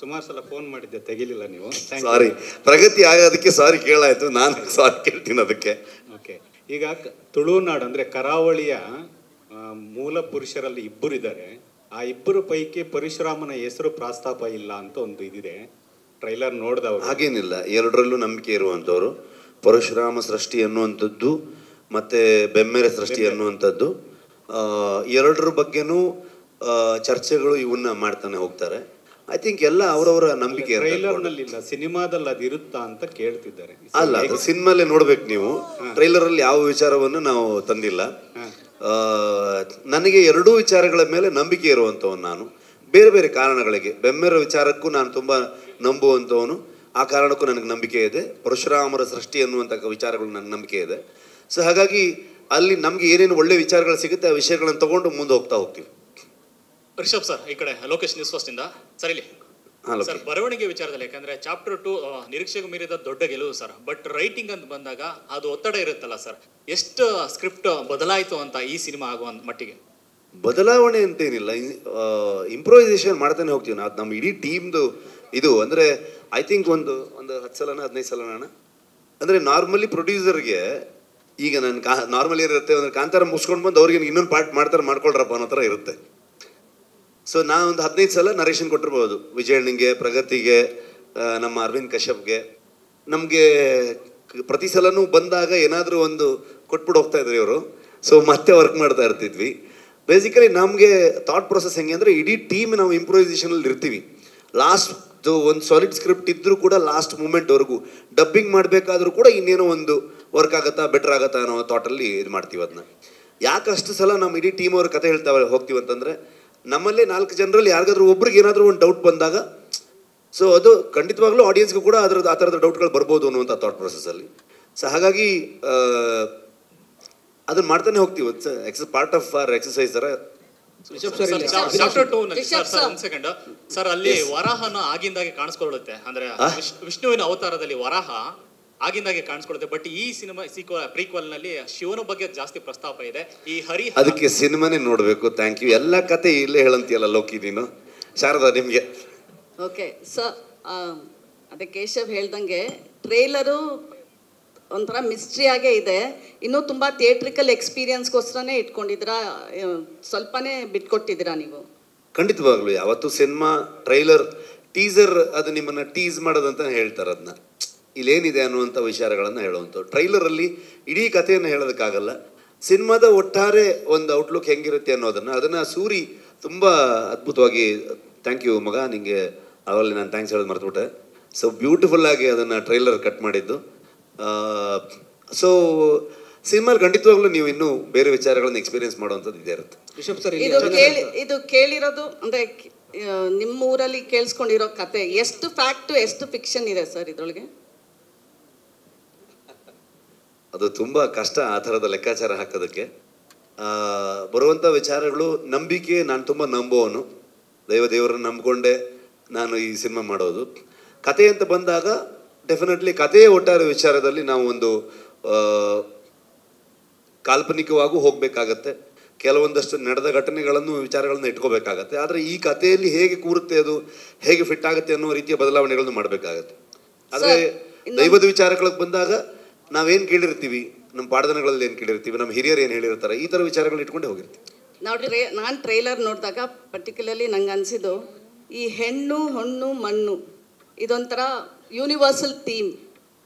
ಸುಮಾರು ಸಲ ಫೋನ್ ಮಾಡಿದ್ದೆ, ತೆಗಿಲಿಲ್ಲ ನೀವು. ಸಾರಿ, ಪ್ರಗತಿ ಆಗೋದಕ್ಕೆ ಸಾರಿ ಕೇಳಾಯ್ತು, ನಾನು ಸಾರಿ ಕೇಳ್ತೀನಿ ಅದಕ್ಕೆ. ಓಕೆ, ಈಗ ತುಳುನಾಡು ಅಂದರೆ ಕರಾವಳಿಯ ಮೂಲ ಪುರುಷರಲ್ಲಿ ಇಬ್ಬರು ಇದ್ದಾರೆ. ಆ ಇಬ್ಬರು ಪೈಕಿ ಪರಶುರಾಮನ ಹೆಸರು ಪ್ರಸ್ತಾಪ ಇಲ್ಲ ಅಂತ ಒಂದು ಇದಿದೆ, ಟ್ರೈಲರ್ ನೋಡಿದವರು. ಹಾಗೇನಿಲ್ಲ, ಎರಡರಲ್ಲೂ ನಂಬಿಕೆ ಇರುವಂಥವ್ರು. ಪರಶುರಾಮ ಸೃಷ್ಟಿ ಅನ್ನುವಂಥದ್ದು ಮತ್ತು ಬೆಮ್ಮೆರೆ ಸೃಷ್ಟಿ ಅನ್ನುವಂಥದ್ದು, ಎರಡರ ಬಗ್ಗೆನೂ ಚರ್ಚೆಗಳು ಇವನ್ನ ಮಾಡ್ತಾನೆ ಹೋಗ್ತಾರೆ. ಐ ಥಿಂಕ್ ಎಲ್ಲ ಅವರವರ ನಂಬಿಕೆ. ಟ್ರೈಲರ್ನಲ್ಲಿ ಇಲ್ಲ, ಸಿನಿಮಾದಲ್ಲಿ ಅದು ಇರುತ್ತಾ ಅಂತ ಕೇಳ್ತಿದ್ದಾರೆ. ಅಲ್ಲ, ಅದು ಸಿನಿಮಾಲ್ಲೇ ನೋಡ್ಬೇಕು ನೀವು. ಟ್ರೈಲರಲ್ಲಿ ಯಾವ ವಿಚಾರವನ್ನು ನಾವು ತಂದಿಲ್ಲ. ನನಗೆ ಎರಡೂ ವಿಚಾರಗಳ ಮೇಲೆ ನಂಬಿಕೆ ಇರುವಂಥವನು ನಾನು, ಬೇರೆ ಬೇರೆ ಕಾರಣಗಳಿಗೆ. ಬೆಮ್ಮೆರ ವಿಚಾರಕ್ಕೂ ನಾನು ತುಂಬ ನಂಬುವಂಥವನು, ಆ ಕಾರಣಕ್ಕೂ ನನಗೆ ನಂಬಿಕೆ ಇದೆ. ಪರಶುರಾಮರ ಸೃಷ್ಟಿ ಅನ್ನುವಂಥ ವಿಚಾರಗಳು ನನಗೆ ನಂಬಿಕೆ ಇದೆ. ಸೊ ಹಾಗಾಗಿ ಅಲ್ಲಿ ನಮಗೆ ಏನೇನು ಒಳ್ಳೆ ವಿಚಾರಗಳು ಸಿಗುತ್ತೆ ಆ ವಿಷಯಗಳನ್ನು ತಗೊಂಡು ಮುಂದೆ ಹೋಗ್ತೀವಿ. ರಿಷಬ್ ಸರ್, ಈ ಕಡೆ ಲೋಕೇಶ್ ನ್ಯೂಸ್ ಫಸ್ಟಿಂದ ಸರ್. ಇಲ್ಲಿ ಸರ್, ಬರವಣಿಗೆ ವಿಚಾರದಲ್ಲಿ, ಯಾಕಂದ್ರೆ ಚಾಪ್ಟರ್ 2 ನಿರೀಕ್ಷೆಗೂ ಮೀರಿದ ದೊಡ್ಡ ಗೆಲುವು ಸರ್. ಬಟ್ ರೈಟಿಂಗ್ ಅಂತ ಬಂದಾಗ ಅದು ಒತ್ತಡ ಇರುತ್ತಲ್ಲ ಸರ್, ಎಷ್ಟು ಸ್ಕ್ರಿಪ್ಟ್ ಬದಲಾಯಿತು ಅಂತ ಈ ಸಿನಿಮಾ ಆಗುವ ಮಟ್ಟಿಗೆ? ಬದಲಾವಣೆ ಅಂತೇನಿಲ್ಲ, ಇಂಪ್ರೂವೈಸೇಷನ್ ಮಾಡ್ತಾನೆ ಹೋಗ್ತೀವಿ ನಾವು. ನಮ್ಮ ಇಡೀ ಟೀಮ್ದು ಇದು ಅಂದರೆ ಐ ಥಿಂಕ್ ಒಂದು 10 ಸಲನ 15 ಸಲನ ಅಂದರೆ ನಾರ್ಮಲಿ ಪ್ರೊಡ್ಯೂಸರ್ಗೆ ಈಗ ನಾನು ನಾರ್ಮಲಿ ಇರುತ್ತೆ ಅಂದರೆ ಕಾಂತಾರ ಮುಗಿಸ್ಕೊಂಡು ಬಂದು ಅವ್ರಿಗೆ ಇನ್ನೊಂದು ಪಾರ್ಟ್ ಮಾಡ್ಕೊಳ್ರಪ್ಪ ಅನ್ನೋ ಥರ ಇರುತ್ತೆ. ಸೊ ನಾನು ಒಂದು 15 ಸಲ ನರೇಷನ್ ಕೊಟ್ಟಿರ್ಬೋದು, ವಿಜಯಣ್ಣಂಗೆ, ಪ್ರಗತಿಗೆ, ನಮ್ಮ ಅರವಿಂದ್ ಕಶ್ಯಪ್ಗೆ. ನಮಗೆ ಪ್ರತಿ ಸಲನೂ ಬಂದಾಗ ಏನಾದರೂ ಒಂದು ಕೊಟ್ಬಿಟ್ಟು ಹೋಗ್ತಾ ಇದ್ರು ಇವರು. ಸೊ ಮತ್ತೆ ವರ್ಕ್ ಮಾಡ್ತಾ ಇರ್ತಿದ್ವಿ. ಬೇಸಿಕಲಿ ನಮಗೆ ಥಾಟ್ ಪ್ರೊಸೆಸ್ ಹೆಂಗೆ ಅಂದರೆ ಇಡೀ ಟೀಮ್ ನಾವು ಇಂಪ್ರೂವೈಸೇಷನಲ್ಲಿ ಇರ್ತೀವಿ. ಲಾಸ್ಟ್ ಒಂದು ಸಾಲಿಡ್ ಸ್ಕ್ರಿಪ್ಟ್ ಇದ್ದರೂ ಕೂಡ ಲಾಸ್ಟ್ ಮೂಮೆಂಟ್ವರೆಗೂ ಡಬ್ಬಿಂಗ್ ಮಾಡಬೇಕಾದ್ರೂ ಕೂಡ ಇನ್ನೇನೋ ಒಂದು ವರ್ಕ್ ಆಗುತ್ತಾ, ಬೆಟರ್ ಆಗುತ್ತಾ ಅನ್ನೋ ಥಾಟಲ್ಲಿ ಇದು ಮಾಡ್ತೀವಿ. ಅದನ್ನ ಯಾಕೆ ಅಷ್ಟು ಸಲ ನಮ್ಮ ಇಡೀ ಟೀಮ್ ಅವ್ರ ಕತೆ ಹೇಳ್ತಾ ಹೋಗ್ತೀವಿ ಅಂತಂದರೆ, ನಮ್ಮಲ್ಲೇ 4 ಜನರಲ್ಲಿ ಯಾರಿಗಾದ್ರೂ ಒಬ್ರಿಗೆ ಏನಾದರೂ ಒಂದು ಡೌಟ್ ಬಂದಾಗ, ಸೊ ಅದು ಖಂಡಿತವಾಗ್ಲೂ ಆಡಿಯನ್ಸ್ಗೂ ಕೂಡ ಆ ಥರದ ಡೌಟ್ಗಳು ಬರ್ಬೋದು ಅನ್ನುವಂಥ ಥಾಟ್ ಪ್ರೊಸೆಸ್ಸಲ್ಲಿ. ಸೊ ಹಾಗಾಗಿ ಅದನ್ನ ಮಾಡ್ತಾನೆ ಹೋಗ್ತೀವಿ. ಪಾರ್ಟ್ ಆಫ್ ಅವರ್ ಎಕ್ಸಸೈಸ್ ಥರ. ಚಾಪ್ಟರ್ 2 ನಲ್ಲಿ ಸರ್, ಅಲ್ಲಿ ವರಾಹನ ಆಗಿಂದಾಗೆ ಕಾಣಿಸ್ಕೊಳ್ಳುತ್ತೆ. ಅಂದ್ರೆ ವಿಷ್ಣುವಿನ ಅವತಾರದಲ್ಲಿ ವರಾಹ ಆಗಿಂದಾಗೆ ಕಾಣಿಸ್ಕೊಳ್ಳುತ್ತೆ. ಬಟ್ ಈ ಸಿನಿಮಾ ಪ್ರೀಕ್ವಲ್ ನಲ್ಲಿ ಶಿವನ ಬಗ್ಗೆ ಜಾಸ್ತಿ ಪ್ರಸ್ತಾಪ ಇದೆ. ಈ ಅದಕ್ಕೆ ಸಿನಿಮಾನೇ ನೋಡಬೇಕು. Thank you. ಎಲ್ಲ ಕತೆ ಇಲ್ಲೇ ಹೇಳಂತೀಯಲ್ಲ ಲೋಕಿ ನೀನು. ಶಾರದಾ, ನಿಮಗೆ? ಓಕೆ ಸರ್, ಅದೇ ಕೇಶವ್ ಹೇಳ್ದಂಗೆ ಟ್ರೇಲರು ಒಂಥರ ಮಿಸ್ಟ್ರಿಯಾಗೇ ಇದೆ. ಇನ್ನೂ ತುಂಬ ಥಿಯೇಟ್ರಿಕಲ್ ಎಕ್ಸ್ಪೀರಿಯನ್ಸ್ಗೋಸ್ಕರನೇ ಇಟ್ಕೊಂಡಿದ್ದೀರಾ, ಸ್ವಲ್ಪನೇ ಬಿಟ್ಕೊಟ್ಟಿದ್ದೀರಾ ನೀವು? ಖಂಡಿತವಾಗ್ಲು ಯಾವತ್ತು ಸಿನಿಮಾ ಟ್ರೈಲರ್ ಟೀಸರ್ ಅದು ನಿಮ್ಮನ್ನು ಟೀಸ್ ಮಾಡೋದಂತ ಹೇಳ್ತಾರೆ. ಅದನ್ನ ಇಲ್ಲೇನಿದೆ ಅನ್ನುವಂಥ ವಿಚಾರಗಳನ್ನು ಹೇಳುವಂಥದ್ದು. ಟ್ರೈಲರಲ್ಲಿ ಇಡೀ ಕಥೆಯನ್ನು ಹೇಳೋದಕ್ಕಾಗಲ್ಲ. ಸಿನಿಮಾದ ಒಟ್ಟಾರೆ ಒಂದು ಔಟ್ಲುಕ್ ಹೆಂಗಿರುತ್ತೆ ಅದನ್ನು ಸೂರಿ ತುಂಬ ಅದ್ಭುತವಾಗಿ, ಥ್ಯಾಂಕ್ ಯು ಮಗ, ನಿಮಗೆ ಅವಲ್ಲಿ ನಾನು ಥ್ಯಾಂಕ್ಸ್ ಹೇಳೋದು ಮರ್ತುಬಿಟ್ಟೆ. ಸೊ ಬ್ಯೂಟಿಫುಲ್ಲಾಗಿ ಅದನ್ನು ಟ್ರೈಲರ್ ಕಟ್ ಮಾಡಿದ್ದು. ಸೊ ಸಿನಿಮಾಲ್ ಖಂಡಿತವಾಗ್ಲೂ ನೀವು ಇನ್ನೂ ಬೇರೆ ವಿಚಾರಗಳನ್ನು ಎಕ್ಸ್ಪೀರಿಯನ್ಸ್ ಮಾಡುವಂಥದ್ದು ಇದೇ ಇರುತ್ತೆ. ಇದು ಕೇಳಿರೋದು ಅಂದರೆ ನಿಮ್ಮ ಊರಲ್ಲಿ ಕೇಳಿಸ್ಕೊಂಡಿರೋ ಕತೆ ಎಷ್ಟು ಫ್ಯಾಕ್ಟು ಎಷ್ಟು ಫಿಕ್ಷನ್ ಇದೆ ಸರ್ ಇದರೊಳಗೆ? ಅದು ತುಂಬ ಕಷ್ಟ ಆ ಥರದ ಲೆಕ್ಕಾಚಾರ ಹಾಕೋದಕ್ಕೆ. ಬರುವಂಥ ವಿಚಾರಗಳು ನಂಬಿಕೆ, ನಾನು ತುಂಬ ನಂಬೋವನು, ದೇವರನ್ನು ನಂಬಿಕೊಂಡೆ ನಾನು ಈ ಸಿನಿಮಾ ಮಾಡೋದು. ಕತೆ ಅಂತ ಬಂದಾಗ ಡೆಫಿನೆಟ್ಲಿ ಕಥೆಯ ಒಟ್ಟಾರೆ ವಿಚಾರದಲ್ಲಿ ನಾವು ಒಂದು ಕಾಲ್ಪನಿಕವಾಗೂ ಹೋಗಬೇಕಾಗತ್ತೆ. ಕೆಲವೊಂದಷ್ಟು ನಡೆದ ಘಟನೆಗಳನ್ನು ವಿಚಾರಗಳನ್ನು ಇಟ್ಕೋಬೇಕಾಗತ್ತೆ. ಆದರೆ ಈ ಕಥೆಯಲ್ಲಿ ಹೇಗೆ ಕೂರುತ್ತೆ, ಅದು ಹೇಗೆ ಫಿಟ್ ಆಗುತ್ತೆ ಅನ್ನೋ ರೀತಿಯ ಬದಲಾವಣೆಗಳನ್ನು ಮಾಡಬೇಕಾಗತ್ತೆ. ಆದರೆ ದೈವದ ವಿಚಾರಗಳಿಗೆ ಬಂದಾಗ ನಾವೇನು ಕೇಳಿರ್ತೀವಿ, ನಮ್ಮ ಪಾಠದನಗಳಲ್ಲಿ ಏನು ಕೇಳಿರ್ತೀವಿ, ನಮ್ಮ ಹಿರಿಯರು ಏನು ಹೇಳಿರ್ತಾರೆ, ಈ ಥರ ವಿಚಾರಗಳನ್ನ ಇಟ್ಕೊಂಡೇ ಹೋಗಿರ್ತೀವಿ. ನಾನು ಟ್ರೈಲರ್ ನೋಡಿದಾಗ ಪರ್ಟಿಕ್ಯುಲರ್ಲಿ ನಂಗೆ ಅನಿಸಿದ್ದು ಈ ಹೆಣ್ಣು ಹೊಣ್ಣು ಮಣ್ಣು ಇದೊಂಥರ ಯೂನಿವರ್ಸಲ್ ಥೀಮ್.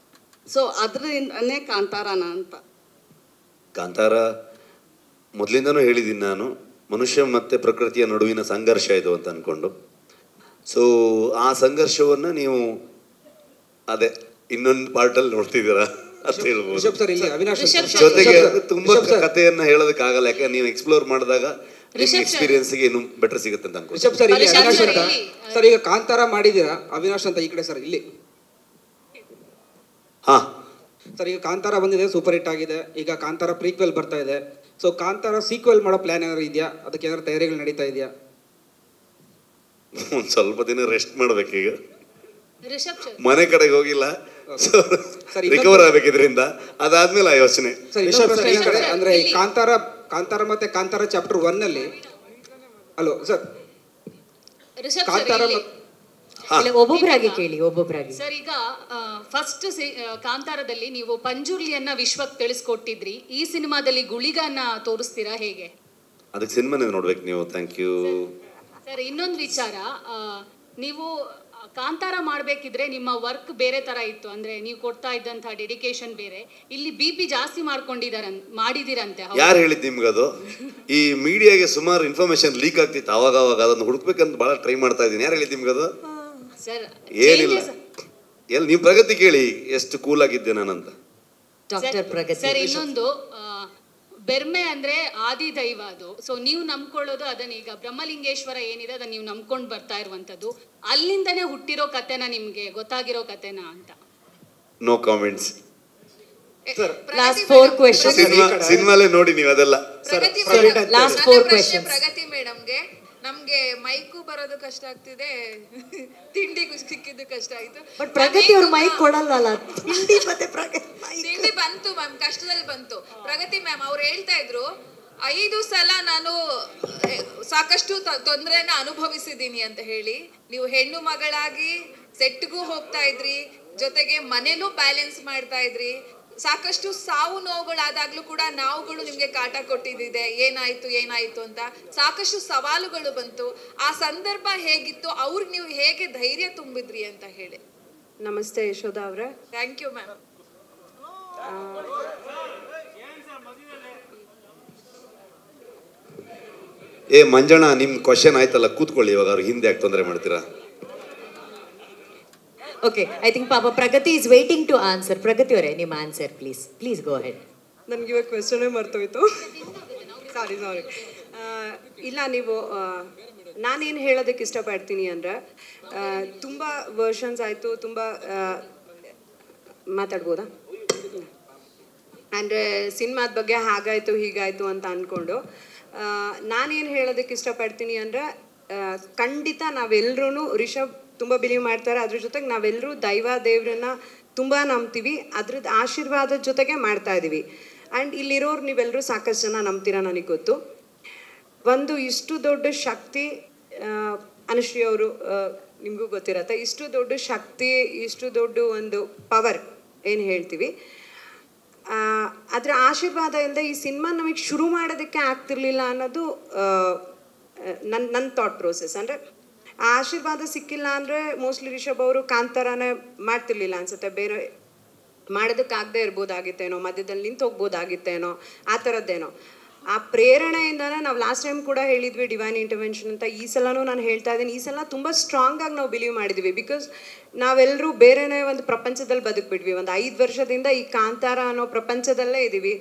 ಸೊ ಅದರಿಂದನೇ ಕಾಂತಾರನ ಅಂತ. ಕಾಂತಾರ ಮೊದಲಿಂದನೂ ಹೇಳಿದ್ದೀನಿ ನಾನು, ಮನುಷ್ಯ ಮತ್ತು ಪ್ರಕೃತಿಯ ನಡುವಿನ ಸಂಘರ್ಷ ಇದು ಅಂತ ಅಂದ್ಕೊಂಡು. ಸೊ ಆ ಸಂಘರ್ಷವನ್ನು ನೀವು ಅದೇ ಇನ್ನೊಂದು ಪಾರ್ಟಲ್ಲಿ ನೋಡ್ತಿದ್ದೀರಾ ಅಂತ ಹೇಳ್ಬೋದು. ಜೊತೆಗೆ ತುಂಬ ಕಥೆಯನ್ನು ಹೇಳೋದಕ್ಕಾಗಲ್ಲ, ಯಾಕೆ ನೀವು ಎಕ್ಸ್ಪ್ಲೋರ್ ಮಾಡಿದಾಗ ನಿಮ್ಮ ಎಕ್ಸ್ಪೀರಿಯನ್ಸ್ಗೆ ಇನ್ನೂ ಬೆಟರ್ ಸಿಗುತ್ತೆ ಅಂತ ಅನ್ಕೊಂಡು. ಸರ್ ಈಗ ಕಾಂತಾರ ಮಾಡಿದ್ದೀರಾ ಅವಿನಾಶ್ ಅಂತ ಈ ಕಡೆ ಸರ್ ಇಲ್ಲಿ. ಹಾ ಸರ್ ಈಗ ಕಾಂತಾರ ಬಂದಿದೆ, ಸೂಪರ್ ಹಿಟ್ ಆಗಿದೆ. ಈಗ ಕಾಂತಾರ ಪ್ರೀಕ್ವೆಲ್ ಬರ್ತಾ ಇದೆ. ಸೊ ಕಾಂತಾರ ಸೀಕ್ವೆಲ್ ಮಾಡೋ ಪ್ಲಾನ್ ಏನಾದ್ರು ಇದೆಯಾ? ಅದಕ್ಕೆ ಏನಾದ್ರು ತಯಾರಿಗಳು ನಡೀತಾ ಇದೆಯಾ? ಒಂದು ಸ್ವಲ್ಪ ದಿನ ರೆಸ್ಟ್ ಮಾಡ್ಬೇಕೀಗ, ಮನೆ ಕಡೆಗೆ ಹೋಗಿಲ್ಲ, ರಿಕವರ್ ಆಗ್ಬೇಕಿದ್ರಿಂದ ಅದಾದ್ಮೇಲೆ ಆ ಯೋಚನೆ. ಅಂದ್ರೆ ಕಾಂತಾರ ಮತ್ತೆ ಕಾಂತಾರ ಚಾಪ್ಟರ್ 1 ಅಲ್ಲಿ ಹಲೋ ಸರ್ ಕಾಂತಾರ ಒಬ್ಬೊಬ್ಬರಾಗಿ ಕೇಳಿ ಒಬ್ಬೊಬ್ಬರಾಗಿ. ಸರ್ ಈಗ ಫಸ್ಟ್ ಕಾಂತಾರದಲ್ಲಿ ನೀವು ಪಂಜುರ್ಲಿಯನ್ನ ವಿಶ್ವಕ್ಕೆ ತಿಳಿಸ್ಕೊಟ್ಟಿದ್ರಿ, ಈ ಸಿನಿಮಾದಲ್ಲಿ ಗುಳಿಗನ್ನ ತೋರಿಸ್ತೀರಾ ಹೇಗೆ? ಅದಕ್ಕೆ ಸಿನಿಮಾನೇ ನೋಡ್ಬೇಕು ನೀವು. Thank you sir. ಇನ್ನೊಂದು ವಿಚಾರ, ನೀವು ಕಾಂತಾರ ಮಾಡಬೇಕಿದ್ರೆ ನಿಮ್ಮ ವರ್ಕ್ ಬೇರೆ ತರ ಇತ್ತು, ಅಂದ್ರೆ ನೀವು ಕೊಡ್ತಾ ಇದ್ದಂತಹ ಡೆಡಿಕೇಶನ್ ಬೇರೆ. ಇಲ್ಲಿ BP ಜಾಸ್ತಿ ಮಾಡಿದಿರಂತೆ. ಯಾರು ಹೇಳಿದ್ದು ನಿಮ್ಗೆ? ಅದು ಈ ಮೀಡಿಯಾಗೆ ಸುಮಾರು ಇನ್ಫಾರ್ಮೇಶನ್ ಲೀಕ್ ಆಗ್ತಿತ್ತು, ಅವಾಗ ಅದನ್ನು ಹುಡುಕ್ಬೇಕಂತ ಬಹಳ ಟ್ರೈ ಮಾಡ್ತಾ ಇದ್ದೀನಿ. ಯಾರು ಹೇಳಿದ್ದು ನಿಮ್ಗೆ? ಅದು ಏನಿಲ್ಲ, ನೀವು ಪ್ರಗತಿ ಕೇಳಿ ಎಷ್ಟು ಕೂಲ್ ಆಗಿದ್ದೆ ನಾನಂತ. ಸರ್ ಇನ್ನೊಂದು, ಬೆರ್ಮೆ ಅಂದ್ರೆ ಆದಿ ದೈವ ಅದು. ಸೊ ನೀವು ನಂಬ್ಕೊಳ್ಳೋದು ಅದನ್ನ, ಈಗ ಬ್ರಹ್ಮಲಿಂಗೇಶ್ವರ ಏನಿದೆ ಅದನ್ನ ನೀವು ನಂಬ್ಕೊಂಡು ಬರ್ತಾ ಇರುವಂತದ್ದು, ಅಲ್ಲಿಂದನೇ ಹುಟ್ಟಿರೋ ಕಥೆನ, ನಿಮ್ಗೆ ಗೊತ್ತಾಗಿರೋ ಕಥೆನ ಅಂತ? No comments. ಲಾಸ್ಟ್ 4 ಕ್ವೆಶ್ಚನ್ಸ್ ಸಿನಿಮಾಲೇ ನೋಡಿ ನೀವು ಅದೆಲ್ಲ. Last 4 questions. ಪ್ರಗತಿ ಮೇಡಮ್ಗೆ, ನಮ್ಗೆ ಮೈಕು ಬರೋದು ಕಷ್ಟ ಆಗ್ತಿದೆ, ತಿಂಡಿಗೂ ಸಿಕ್ಕಿದ್ದು ಕಷ್ಟ ಆಯ್ತು. ಬಟ್ ಪ್ರಗತಿ ಅವ್ರ ಮೈಕ್ ಕೊಡಲ್ಲ. ತಿಂಡಿ ಮತ್ತೆ ತಿಂಡಿ ಬಂತು ಮ್ಯಾಮ್, ಕಷ್ಟದಲ್ಲಿ ಬಂತು. ಪ್ರಗತಿ ಮ್ಯಾಮ್ ಅವ್ರು ಹೇಳ್ತಾ ಇದ್ರು 5 ಸಲ ನಾನು ಸಾಕಷ್ಟು ತೊಂದರೆನ ಅನುಭವಿಸಿದ್ದೀನಿ ಅಂತ ಹೇಳಿ. ನೀವು ಹೆಣ್ಣು ಮಗಳಾಗಿ ಸೆಟ್ಗೂ ಹೋಗ್ತಾ ಇದ್ರಿ, ಜೊತೆಗೆ ಮನೇಲೂ ಬ್ಯಾಲೆನ್ಸ್ ಮಾಡ್ತಾ ಇದ್ರಿ. ಸಾಕಷ್ಟು ಸಾವು ನೋವುಗಳಾದಾಗ್ಲೂ ಕೂಡ ನಾವುಗಳು ನಿಮ್ಗೆ ಕಾಟ ಕೊಟ್ಟಿದ್ದಿದೆ, ಏನಾಯ್ತು ಅಂತ ಸಾಕಷ್ಟು ಸವಾಲುಗಳು ಬಂತು. ಆ ಸಂದರ್ಭ ಹೇಗಿತ್ತು, ಅವ್ರಿಗೆ ನೀವು ಹೇಗೆ ಧೈರ್ಯ ತುಂಬಿದ್ರಿ ಅಂತ ಹೇಳಿ. ನಮಸ್ತೆ ಯಶೋಧ ಅವ್ರೆ. Thank you ma'am. ಮಂಜಣ್ಣ, ನಿಮ್ ಕ್ವಶನ್ ಆಯ್ತಲ್ಲ, ಕೂತ್ಕೊಳ್ಳಿ. ಇವಾಗ ಅವ್ರು ಹಿಂದೆ ಯಾಕೆ ತೊಂದರೆ ಮಾಡ್ತೀರಾ? Okay, I think Papa Pragati is waiting to answer. Pragati ಅವರೇ, ನಿಮ್ಮ ಆನ್ಸರ್ ಪ್ಲೀಸ್ ಗೋ ಅಹೆಡ್. ನನಗೆ ಇವಾಗ ಕ್ವೆಶ್ಚನ್ನೇ ಮರ್ತೋಯ್ತು, ಸಾರಿ. ಇಲ್ಲ, ನೀವು ನಾನೇನು ಹೇಳೋದಕ್ಕೆ ಇಷ್ಟಪಡ್ತೀನಿ ಅಂದರೆ, ತುಂಬ ವರ್ಷನ್ಸ್ ಆಯಿತು, ತುಂಬ ಮಾತಾಡ್ಬೋದಾ ಅಂದರೆ ಸಿನಿಮಾದ ಬಗ್ಗೆ ಹಾಗಾಯಿತು ಹೀಗಾಯಿತು ಅಂತ ಅಂದ್ಕೊಂಡು, ನಾನೇನು ಹೇಳೋದಕ್ಕೆ ಇಷ್ಟಪಡ್ತೀನಿ ಅಂದರೆ, ಖಂಡಿತ ನಾವೆಲ್ಲರೂ ರಿಷಬ್ ತುಂಬ ಬಿಲೀವ್ ಮಾಡ್ತಾರೆ, ಅದ್ರ ಜೊತೆಗೆ ನಾವೆಲ್ಲರೂ ದೇವ್ರನ್ನ ತುಂಬ ನಂಬ್ತೀವಿ, ಅದ್ರದ್ದು ಆಶೀರ್ವಾದದ ಜೊತೆಗೆ ಮಾಡ್ತಾ ಇದ್ದೀವಿ. ಆ್ಯಂಡ್ ಇಲ್ಲಿರೋರು ನೀವೆಲ್ಲರೂ ಸಾಕಷ್ಟು ಜನ ನಂಬ್ತೀರಾ, ನನಗೆ ಗೊತ್ತು. ಒಂದು ಇಷ್ಟು ದೊಡ್ಡ ಶಕ್ತಿ, ಅನುಶ್ರೀ ಅವರು ನಿಮಗೂ ಗೊತ್ತಿರತ್ತೆ, ಇಷ್ಟು ದೊಡ್ಡ ಶಕ್ತಿ, ಇಷ್ಟು ದೊಡ್ಡ ಒಂದು ಪವರ್ ಏನು ಹೇಳ್ತೀವಿ, ಅದರ ಆಶೀರ್ವಾದದಿಂದ ಈ ಸಿನಿಮಾ ನಮಗೆ ಶುರು ಮಾಡೋದಕ್ಕೆ ಆಗ್ತಿರ್ಲಿಲ್ಲ ಅನ್ನೋದು ನನ್ನ ಥಾಟ್ ಪ್ರೋಸೆಸ್. ಅಂದರೆ ಆ ಆಶೀರ್ವಾದ ಸಿಕ್ಕಿಲ್ಲ ಅಂದರೆ ಮೋಸ್ಟ್ಲಿ ರಿಷಬ್ ಅವರು ಕಾಂತಾರನೇ ಮಾಡ್ತಿರ್ಲಿಲ್ಲ ಅನ್ಸುತ್ತೆ. ಬೇರೆ ಮಾಡೋದಕ್ಕಾಗದೇ ಇರ್ಬೋದಾಗಿತ್ತೇನೋ, ಮಧ್ಯದಲ್ಲಿ ನಿಂತು ಹೋಗ್ಬೋದಾಗಿತ್ತೇನೋ, ಆ ಥರದ್ದೇನೋ. ಆ ಪ್ರೇರಣೆಯಿಂದನೇ ನಾವು ಲಾಸ್ಟ್ ಟೈಮ್ ಕೂಡ ಹೇಳಿದ್ವಿ ಡಿವೈನ್ ಇಂಟರ್ವೆನ್ಷನ್ ಅಂತ. ಈ ಸಲನೂ ನಾನು ಹೇಳ್ತಾ ಇದ್ದೀನಿ, ಈ ಸಲ ತುಂಬ ಸ್ಟ್ರಾಂಗಾಗಿ ನಾವು ಬಿಲೀವ್ ಮಾಡಿದ್ವಿ. ಬಿಕಾಸ್ ನಾವೆಲ್ಲರೂ ಬೇರೆನೇ ಒಂದು ಪ್ರಪಂಚದಲ್ಲಿ ಬದುಕ್ಬಿಟ್ವಿ. ಒಂದು 5 ವರ್ಷದಿಂದ ಈ ಕಾಂತಾರ ಅನ್ನೋ ಪ್ರಪಂಚದಲ್ಲೇ ಇದ್ದೀವಿ.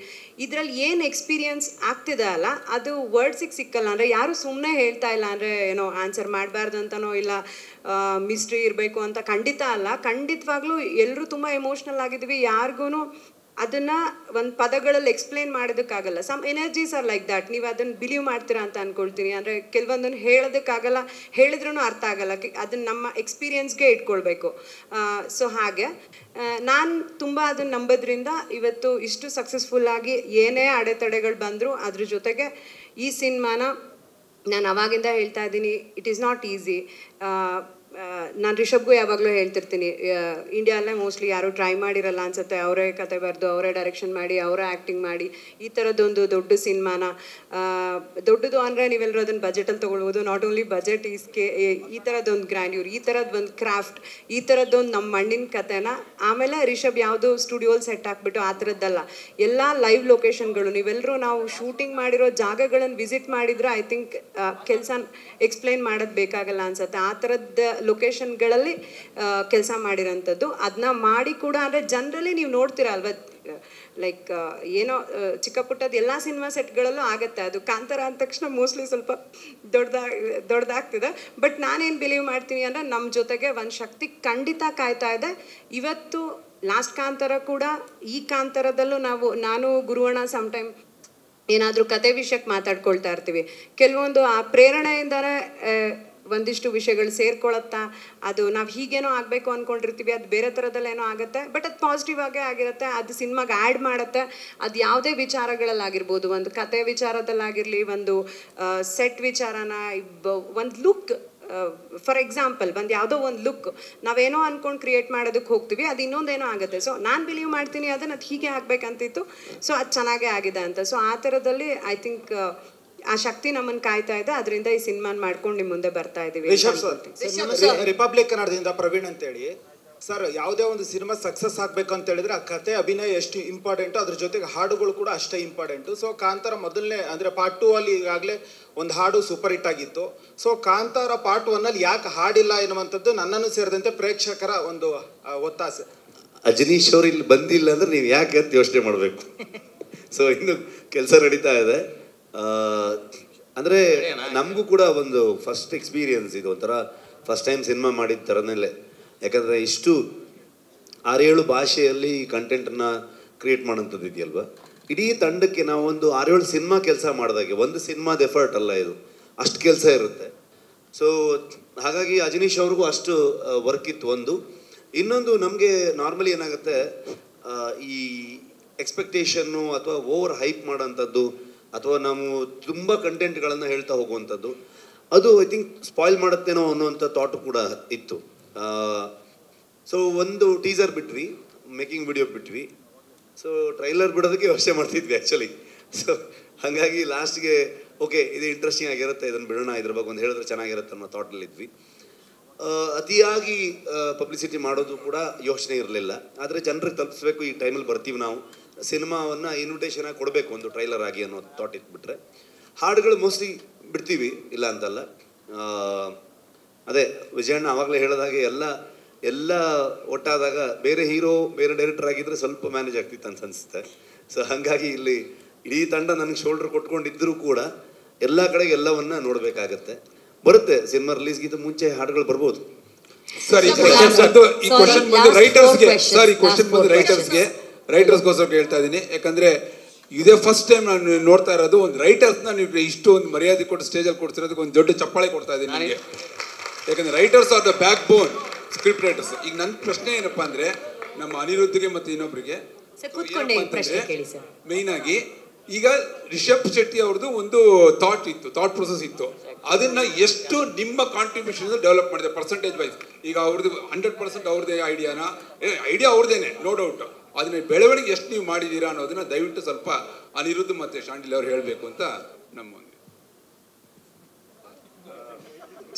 ಇದರಲ್ಲಿ ಏನು ಎಕ್ಸ್ಪೀರಿಯನ್ಸ್ ಆಗ್ತಿದೆ ಅಲ್ಲ, ಅದು ವರ್ಡ್ಸಿಗೆ ಸಿಕ್ಕಲ್ಲ. ಅಂದರೆ ಯಾರು ಸುಮ್ಮನೆ ಹೇಳ್ತಾ ಇಲ್ಲ ಅಂದರೆ ಏನೋ ಆನ್ಸರ್ ಮಾಡಬಾರ್ದು ಅಂತನೋ ಇಲ್ಲ ಮಿಸ್ಟ್ರಿ ಇರಬೇಕು ಅಂತ ಖಂಡಿತ ಅಲ್ಲ. ಖಂಡಿತವಾಗ್ಲೂ ಎಲ್ಲರೂ ತುಂಬ ಎಮೋಷ್ನಲ್ ಆಗಿದ್ವಿ. ಯಾರಿಗೂ ಅದನ್ನು ಒಂದು ಪದಗಳಲ್ಲಿ ಎಕ್ಸ್ಪ್ಲೇನ್ ಮಾಡೋದಕ್ಕಾಗಲ್ಲ. Some energies are like that. ನೀವು ಅದನ್ನು ಬಿಲೀವ್ ಮಾಡ್ತೀರಾ ಅಂತ ಅಂದ್ಕೊಳ್ತೀನಿ. ಅಂದರೆ ಕೆಲವೊಂದನ್ನು ಹೇಳೋದಕ್ಕಾಗಲ್ಲ, ಹೇಳಿದ್ರೂ ಅರ್ಥ ಆಗಲ್ಲ. ಅದನ್ನು ನಮ್ಮ ಎಕ್ಸ್ಪೀರಿಯನ್ಸ್ಗೆ ಇಟ್ಕೊಳ್ಬೇಕು. ಸೊ ಹಾಗೆ ನಾನು ತುಂಬ ಅದನ್ನು ನಂಬೋದ್ರಿಂದ ಇವತ್ತು ಇಷ್ಟು ಸಕ್ಸಸ್ಫುಲ್ಲಾಗಿ ಏನೇ ಅಡೆತಡೆಗಳು ಬಂದರೂ ಅದ್ರ ಜೊತೆಗೆ ಈ ಸಿನಿಮಾನ ನಾನು ಅವಾಗಿಂದ ಹೇಳ್ತಾ ಇದ್ದೀನಿ, ಇಟ್ ಈಸ್ ನಾಟ್ ಈಸಿ. ನಾನು ರಿಷಬ್ಗೂ ಯಾವಾಗಲೂ ಹೇಳ್ತಿರ್ತೀನಿ, ಇಂಡಿಯಾಲ್ಲೇ ಮೋಸ್ಟ್ಲಿ ಯಾರೂ ಟ್ರೈ ಮಾಡಿರಲ್ಲ ಅನ್ಸುತ್ತೆ. ಅವರೇ ಕತೆ ಬರೆದು ಅವರೇ ಡೈರೆಕ್ಷನ್ ಮಾಡಿ ಅವರೇ ಆ್ಯಕ್ಟಿಂಗ್ ಮಾಡಿ ಈ ಥರದ್ದೊಂದು ದೊಡ್ಡ ಸಿನಿಮಾನ, ದೊಡ್ಡದು ಅಂದರೆ ನೀವೆಲ್ಲರೂ ಅದನ್ನು ಬಜೆಟಲ್ಲಿ ತೊಗೊಳ್ಬೋದು. ನಾಟ್ ಓನ್ಲಿ ಬಜೆಟ್ ಈ ಥರದ್ದೊಂದು ಗ್ರ್ಯಾಂಡ್ಯೂರ್, ಈ ಥರದ್ದು ಒಂದು ಕ್ರಾಫ್ಟ್, ಈ ಥರದ್ದೊಂದು ನಮ್ಮ ಮಣ್ಣಿನ ಕತೆನ. ಆಮೇಲೆ ರಿಷಬ್ ಯಾವುದು ಸ್ಟುಡಿಯೋಲ್ಲಿ ಸೆಟ್ ಹಾಕ್ಬಿಟ್ಟು ಆ ಥರದ್ದಲ್ಲ, ಎಲ್ಲ ಲೈವ್ ಲೊಕೇಶನ್ಗಳು. ನೀವೆಲ್ಲರೂ ನಾವು ಶೂಟಿಂಗ್ ಮಾಡಿರೋ ಜಾಗಗಳನ್ನು ವಿಸಿಟ್ ಮಾಡಿದರೆ ಐ ಥಿಂಕ್ ಕೆಲಸ ಎಕ್ಸ್ಪ್ಲೈನ್ ಮಾಡೋದು ಬೇಕಾಗಲ್ಲ ಅನ್ಸುತ್ತೆ. ಆ ಥರದ್ದು ಲೊಕೇಶನ್ಗಳಲ್ಲಿ ಕೆಲಸ ಮಾಡಿರೋಂಥದ್ದು. ಅದನ್ನ ಮಾಡಿ ಕೂಡ ಅಂದರೆ ಜನರಲಿ ನೀವು ನೋಡ್ತೀರಾ ಅಲ್ವ, ಲೈಕ್ ಏನೋ ಚಿಕ್ಕ ಪುಟ್ಟದ್ದು ಎಲ್ಲ ಸಿನಿಮಾ ಸೆಟ್ಗಳಲ್ಲೂ ಆಗುತ್ತೆ. ಅದು ಕಾಂತಾರ ಅಂದ ತಕ್ಷಣ ಮೋಸ್ಟ್ಲಿ ಸ್ವಲ್ಪ ದೊಡ್ಡದಾಗ್ತಿದೆ. ಬಟ್ ನಾನೇನು ಬಿಲೀವ್ ಮಾಡ್ತೀನಿ ಅಂದರೆ ನಮ್ಮ ಜೊತೆಗೆ ಒಂದು ಶಕ್ತಿ ಖಂಡಿತ ಕಾಯ್ತಾ ಇದೆ. ಇವತ್ತು ಲಾಸ್ಟ್ ಕಾಂತಾರ ಕೂಡ ಈ ಕಾಂತಾರದಲ್ಲೂ ನಾನು ಗುರುವಣ್ಣ ಸಮ್ಟೈಮ್ ಏನಾದರೂ ಕತೆ ವಿಷಯಕ್ಕೆ ಮಾತಾಡ್ಕೊಳ್ತಾ ಇರ್ತೀವಿ. ಕೆಲವೊಂದು ಆ ಪ್ರೇರಣೆಯಿಂದನೇ ಒಂದಿಷ್ಟು ವಿಷಯಗಳು ಸೇರ್ಕೊಳತ್ತಾ, ಅದು ನಾವು ಹೀಗೇನೋ ಆಗಬೇಕು ಅಂದ್ಕೊಂಡಿರ್ತೀವಿ, ಅದು ಬೇರೆ ಥರದಲ್ಲೇನೋ ಆಗುತ್ತೆ. ಬಟ್ ಅದು ಪಾಸಿಟಿವ್ ಆಗೇ ಆಗಿರುತ್ತೆ, ಅದು ಸಿನಿಮಾಗೆ ಆ್ಯಡ್ ಮಾಡುತ್ತೆ. ಅದು ಯಾವುದೇ ವಿಚಾರಗಳಲ್ಲಾಗಿರ್ಬೋದು, ಒಂದು ಕತೆ ವಿಚಾರದಲ್ಲಾಗಿರಲಿ, ಒಂದು ಸೆಟ್ ವಿಚಾರನ, ಒಂದು ಲುಕ್, ಫಾರ್ ಎಕ್ಸಾಂಪಲ್ ಒಂದು ಯಾವುದೋ ಒಂದು ಲುಕ್ ನಾವೇನೋ ಅಂದ್ಕೊಂಡು ಕ್ರಿಯೇಟ್ ಮಾಡೋದಕ್ಕೆ ಹೋಗ್ತೀವಿ, ಅದು ಇನ್ನೊಂದೇನೋ ಆಗುತ್ತೆ. ಸೊ ನಾನು ಬಿಲೀವ್ ಮಾಡ್ತೀನಿ ಅದನ್ನು ಅದು ಹೀಗೆ ಆಗಬೇಕಂತಿತ್ತು, ಸೊ ಅದು ಚೆನ್ನಾಗೇ ಆಗಿದೆ ಅಂತ. ಸೊ ಆ ಥರದಲ್ಲಿ ಐ ಥಿಂಕ್ ಆ ಶಕ್ತಿ ನಮ್ಮನ್ನು ಕಾಯ್ತಾ ಇದೆ. ಅದರಿಂದ ಈ ಸಿನಿಮಾನ ಮಾಡ್ಕೊಂಡು ನಿಮ್ಮ ಮುಂದೆ ಬರ್ತಾ ಇದ್ದೀವಿ. ರಿಪಬ್ಲಿಕ್ ಕನ್ನಡದಿಂದ ಪ್ರವೀಣ್ ಅಂತೇಳಿ. ಸರ್, ಯಾವುದೇ ಒಂದು ಸಿನಿಮಾ ಸಕ್ಸಸ್ ಆಗಬೇಕು ಅಂತ ಹೇಳಿದ್ರೆ ಆ ಕತೆ ಅಭಿನಯ ಎಷ್ಟು ಇಂಪಾರ್ಟೆಂಟು, ಅದ್ರ ಜೊತೆಗೆ ಹಾಡುಗಳು ಕೂಡ ಅಷ್ಟೇ ಇಂಪಾರ್ಟೆಂಟು. ಸೊ ಕಾಂತಾರ ಮೊದಲನೇ ಅಂದರೆ ಪಾರ್ಟ್ 2 ಅಲ್ಲಿ ಈಗಾಗಲೇ ಒಂದು ಹಾಡು ಸೂಪರ್ ಹಿಟ್ ಆಗಿತ್ತು. ಸೊ ಕಾಂತಾರ ಪಾರ್ಟ್ 1 ಅಲ್ಲಿ ಯಾಕೆ ಹಾಡಿಲ್ಲ ಎನ್ನುವಂಥದ್ದು ನನ್ನನ್ನು ಸೇರಿದಂತೆ ಪ್ರೇಕ್ಷಕರ ಒಂದು ಒತ್ತಾಸೆ. ಅಜನೀಶ್ ಅವ್ರು ಇಲ್ಲಿ ಬಂದಿಲ್ಲ ಅಂದ್ರೆ ನೀವು ಯಾಕೆ ಅಂತ ಯೋಚನೆ ಮಾಡಬೇಕು. ಸೊ ಇನ್ನು ಕೆಲಸ ನಡೀತಾ ಇದೆ. ಅಂದರೆ ನಮಗೂ ಕೂಡ ಒಂದು ಫಸ್ಟ್ ಎಕ್ಸ್ಪೀರಿಯನ್ಸ್ ಇದು, ಒಂಥರ ಫಸ್ಟ್ ಟೈಮ್ ಸಿನಿಮಾ ಮಾಡಿದ ಥರನಲ್ಲೇ. ಯಾಕಂದರೆ ಇಷ್ಟು 6-7 ಭಾಷೆಯಲ್ಲಿ ಕಂಟೆಂಟನ್ನು ಕ್ರಿಯೇಟ್ ಮಾಡೋಂಥದ್ದು ಇದೆಯಲ್ವ. ಇಡೀ ತಂಡಕ್ಕೆ ನಾವು ಒಂದು 6-7 ಸಿನಿಮಾ ಕೆಲಸ ಮಾಡಿದಾಗೆ, ಒಂದು ಸಿನಿಮಾದ ಎಫರ್ಟ್ ಅಲ್ಲ ಇದು, ಅಷ್ಟು ಕೆಲಸ ಇರುತ್ತೆ. ಸೊ ಹಾಗಾಗಿ ಅಜನೀಶ್ ಅವ್ರಿಗೂ ಅಷ್ಟು ವರ್ಕ್ ಇತ್ತು ಒಂದು. ಇನ್ನೊಂದು ನಮಗೆ ನಾರ್ಮಲಿ ಏನಾಗುತ್ತೆ, ಈ ಎಕ್ಸ್ಪೆಕ್ಟೇಷನ್ನು ಅಥವಾ ಓವರ್ ಹೈಪ್ ಮಾಡೋಂಥದ್ದು ಅಥವಾ ನಾವು ತುಂಬ ಕಂಟೆಂಟ್ಗಳನ್ನು ಹೇಳ್ತಾ ಹೋಗುವಂಥದ್ದು, ಅದು ಐ ಥಿಂಕ್ ಸ್ಪಾಯ್ಲ್ ಮಾಡುತ್ತೇನೋ ಅನ್ನೋವಂಥ ಥಾಟು ಕೂಡ ಇತ್ತು. ಸೊ ಒಂದು ಟೀಸರ್ ಬಿಟ್ವಿ, ಮೇಕಿಂಗ್ ವಿಡಿಯೋ ಬಿಟ್ವಿ. ಸೊ ಟ್ರೈಲರ್ ಬಿಡೋದಕ್ಕೆ ಯೋಚನೆ ಮಾಡ್ತಿದ್ವಿ ಆ್ಯಕ್ಚುಲಿ. ಸೊ ಹಾಗಾಗಿ ಲಾಸ್ಟ್ಗೆ ಓಕೆ ಇದು ಇಂಟ್ರೆಸ್ಟಿಂಗ್ ಆಗಿರುತ್ತೆ, ಇದನ್ನು ಬಿಡೋಣ, ಇದ್ರ ಬಗ್ಗೆ ಒಂದು ಹೇಳಿದ್ರೆ ಚೆನ್ನಾಗಿರುತ್ತೆ ಅನ್ನೋ ಥಾಟಲ್ಲಿದ್ವಿ. ಅತಿಯಾಗಿ ಪಬ್ಲಿಸಿಟಿ ಮಾಡೋದು ಕೂಡ ಯೋಚನೆ ಇರಲಿಲ್ಲ. ಆದರೆ ಜನರಿಗೆ ತಲುಪಿಸ್ಬೇಕು, ಈ ಟೈಮಲ್ಲಿ ಬರ್ತೀವಿ ನಾವು, ಸಿನಿಮಾವನ್ನು ಇನ್ವಿಟೇಷನ್ ಆಗಿ ಕೊಡಬೇಕು ಒಂದು ಟ್ರೈಲರ್ ಆಗಿ ಅನ್ನೋ ಥಾಟ್ ಇಟ್ಬಿಟ್ರೆ. ಹಾಡುಗಳು ಮೋಸ್ಟ್ಲಿ ಬಿಡ್ತೀವಿ, ಇಲ್ಲ ಅಂತಲ್ಲ. ಅದೇ ವಿಜಯಣ್ಣ ಆವಾಗಲೇ ಹೇಳಿದಾಗೆ ಎಲ್ಲ ಒಟ್ಟಾದಾಗ ಬೇರೆ ಹೀರೋ ಬೇರೆ ಡೈರೆಕ್ಟರ್ ಆಗಿದ್ದರೆ ಸ್ವಲ್ಪ ಮ್ಯಾನೇಜ್ ಆಗ್ತಿತ್ತು ಅಂತ ಅನಿಸುತ್ತೆ. ಸೊ ಹಾಗಾಗಿ ಇಲ್ಲಿ ಇಡೀ ತಂಡ ನನಗೆ ಶೋಲ್ಡ್ರ್ ಕೊಟ್ಕೊಂಡಿದ್ದರೂ ಕೂಡ ಎಲ್ಲ ಕಡೆಗೆ ಎಲ್ಲವನ್ನ ನೋಡಬೇಕಾಗತ್ತೆ. ಬರುತ್ತೆ, ಸಿನಿಮಾ ರಿಲೀಸ್ಗಿಂತ ಮುಂಚೆ ಹಾಡುಗಳು ಬರ್ಬೋದು. ಸರ್ ಈ ಕ್ವಶನ್ ಬಂದು ರೈಟರ್ಸ್ಗೋಸ್ಕರ ಹೇಳ್ತಾ ಇದ್ದೀನಿ. ಯಾಕಂದರೆ ಇದೇ ಫಸ್ಟ್ ಟೈಮ್ ನಾನು ನೋಡ್ತಾ ಇರೋದು ಒಂದು ರೈಟರ್ಸ್ನ ನೀವು ಇಷ್ಟು ಒಂದು ಮರ್ಯಾದೆ ಕೊಟ್ಟು ಸ್ಟೇಜಲ್ಲಿ ಕೊಡ್ತಿರೋದಕ್ಕೆ ಒಂದು ದೊಡ್ಡ ಚಪ್ಪಾಳೆ ಕೊಡ್ತಾ ಇದ್ದೀನಿ ನನಗೆ. ಯಾಕಂದರೆ writers are the back bone, script writers. ಈಗ ನನ್ನ ಪ್ರಶ್ನೆ ಏನಪ್ಪ ಅಂದರೆ, ನಮ್ಮ ಅನಿರುದ್ಧಿಗೆ ಮತ್ತು ಇನ್ನೊಬ್ಬರಿಗೆ ಮೇಯ್ನ್ ಆಗಿ ಈಗ ರಿಷಬ್ ಶೆಟ್ಟಿ ಅವ್ರದ್ದು ಒಂದು ಥಾಟ್ ಪ್ರೊಸೆಸ್ ಇತ್ತು. ಅದನ್ನ ಎಷ್ಟು ನಿಮ್ಮ ಕಾಂಟ್ರಿಬ್ಯೂಷನ್ ಡೆವಲಪ್ ಮಾಡಿದೆ ಪರ್ಸೆಂಟೇಜ್ ವೈಸ್? ಈಗ ಅವ್ರದ್ದು 100% ಅವ್ರದ್ದೇ ಐಡಿಯಾ ಅವ್ರದ್ದೇನೆ, ನೋ ಡೌಟ್. ಅದನ್ನ ಬೆಳವಣಿಗೆ ಎಷ್ಟು ನೀವು ಮಾಡಿದ್ದೀರಾ ಅನ್ನೋದನ್ನ ದಯವಿಟ್ಟು ಸ್ವಲ್ಪ ಅನಿರುದ್ಧ್ ಮತ್ತೆ ಶಾಂಡಿಲ್ ಅವ್ರು ಹೇಳಬೇಕು ಅಂತ ನಮ್ಮ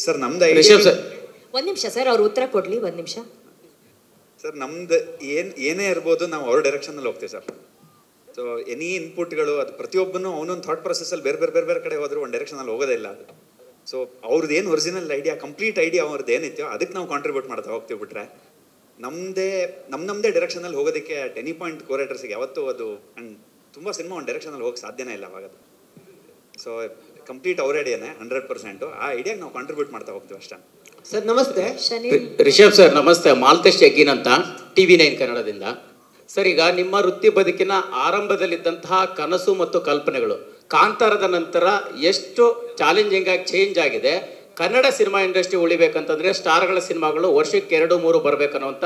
ಸರ್. ನಮ್ದು ಒಂದ್ ನಿಮಿಷ ಸರ್, ಅವ್ರು ಉತ್ತರ ಕೊಡ್ಲಿ, ಒಂದ್ ನಿಮಿಷ. ಸರ್ ನಮ್ದು ಏನೇ ಇರ್ಬೋದು ನಾವು ಅವ್ರ ಡೈರೆಕ್ಷನಲ್ಲಿ ಹೋಗ್ತೀವಿ ಸರ್. ಸೊ ಎನಿ ಇನ್ಪುಟ್ಗಳು ಅದು ಪ್ರತಿಯೊಬ್ಬನು ಅವನೊಂದು ಥಾಟ್ ಪ್ರೊಸೆಸ್ಸಲ್ಲಿ ಬೇರೆ ಕಡೆ ಹೋದ್ರೆ ಒಂದು ಡೈರೆಕ್ಷನಲ್ಲಿ ಹೋಗೋದೇ ಇಲ್ಲ ಅದು. ಸೊ ಅವ್ರದ್ದು ಏನು ಒರಿಜಿನಲ್ ಐಡಿಯಾ, ಕಂಪ್ಲೀಟ್ ಐಡಿಯಾ ಅವ್ರದ್ದು ಏನಿತ್ತು ಅದಕ್ಕೆ ನಾವು ಕಾಂಟ್ರಿಬ್ಯೂಟ್ ಮಾಡ್ತಾ ಹೋಗ್ತೀವಿ. ಬಿಟ್ರೆ ನಮ್ಮದೇ ಡೈರೆಕ್ಷನಲ್ಲಿ ಹೋಗೋದಕ್ಕೆ ಅಟ್ ಎನಿ ಪಾಯಿಂಟ್ ಕೋರೇಟರ್ಸ್ಗೆ ಯಾವತ್ತೂ ಅದು ತುಂಬ ಸಿನಿಮಾ ಒಂದು ಡೈರೆಕ್ಷನಲ್ಲಿ ಹೋಗಕ್ಕೆ ಸಾಧ್ಯನೇ ಇಲ್ಲ ಅವಾಗ. ಸೊ ಕಂಪ್ಲೀಟ್ ಅವ್ರ ಐಡಿಯಾನೇ 100%. ಆ ಐಡಿಯಾಗೆ ನಾವು ಕಾಂಟ್ರಿಬ್ಯೂಟ್ ಮಾಡ್ತಾ ಹೋಗ್ತೀವಿ ಅಷ್ಟೇ. ಸರ್ ನಮಸ್ತೆ. ರಿಷಬ್ ಸರ್ ನಮಸ್ತೆ. ಮಾಲ್ತೇಶ್ ಜಗ್ಗಿನ್ ಅಂತ TV9 ಕನ್ನಡದಿಂದ. ಸರ್ ಈಗ ನಿಮ್ಮ ವೃತ್ತಿ ಬದುಕಿನ ಆರಂಭದಲ್ಲಿದ್ದಂತಹ ಕನಸು ಮತ್ತು ಕಲ್ಪನೆಗಳು ಕಾಂತಾರದ ನಂತರ ಎಷ್ಟು ಚಾಲೆಂಜಿಂಗ್ ಆಗಿ ಚೇಂಜ್ ಆಗಿದೆ. ಕನ್ನಡ ಸಿನಿಮಾ ಇಂಡಸ್ಟ್ರಿ ಉಳಿಬೇಕಂತಂದ್ರೆ ಸ್ಟಾರ್ಗಳ ಸಿನಿಮಾಗಳು ವರ್ಷಕ್ಕೆ 2-3 ಬರಬೇಕನ್ನುವಂಥ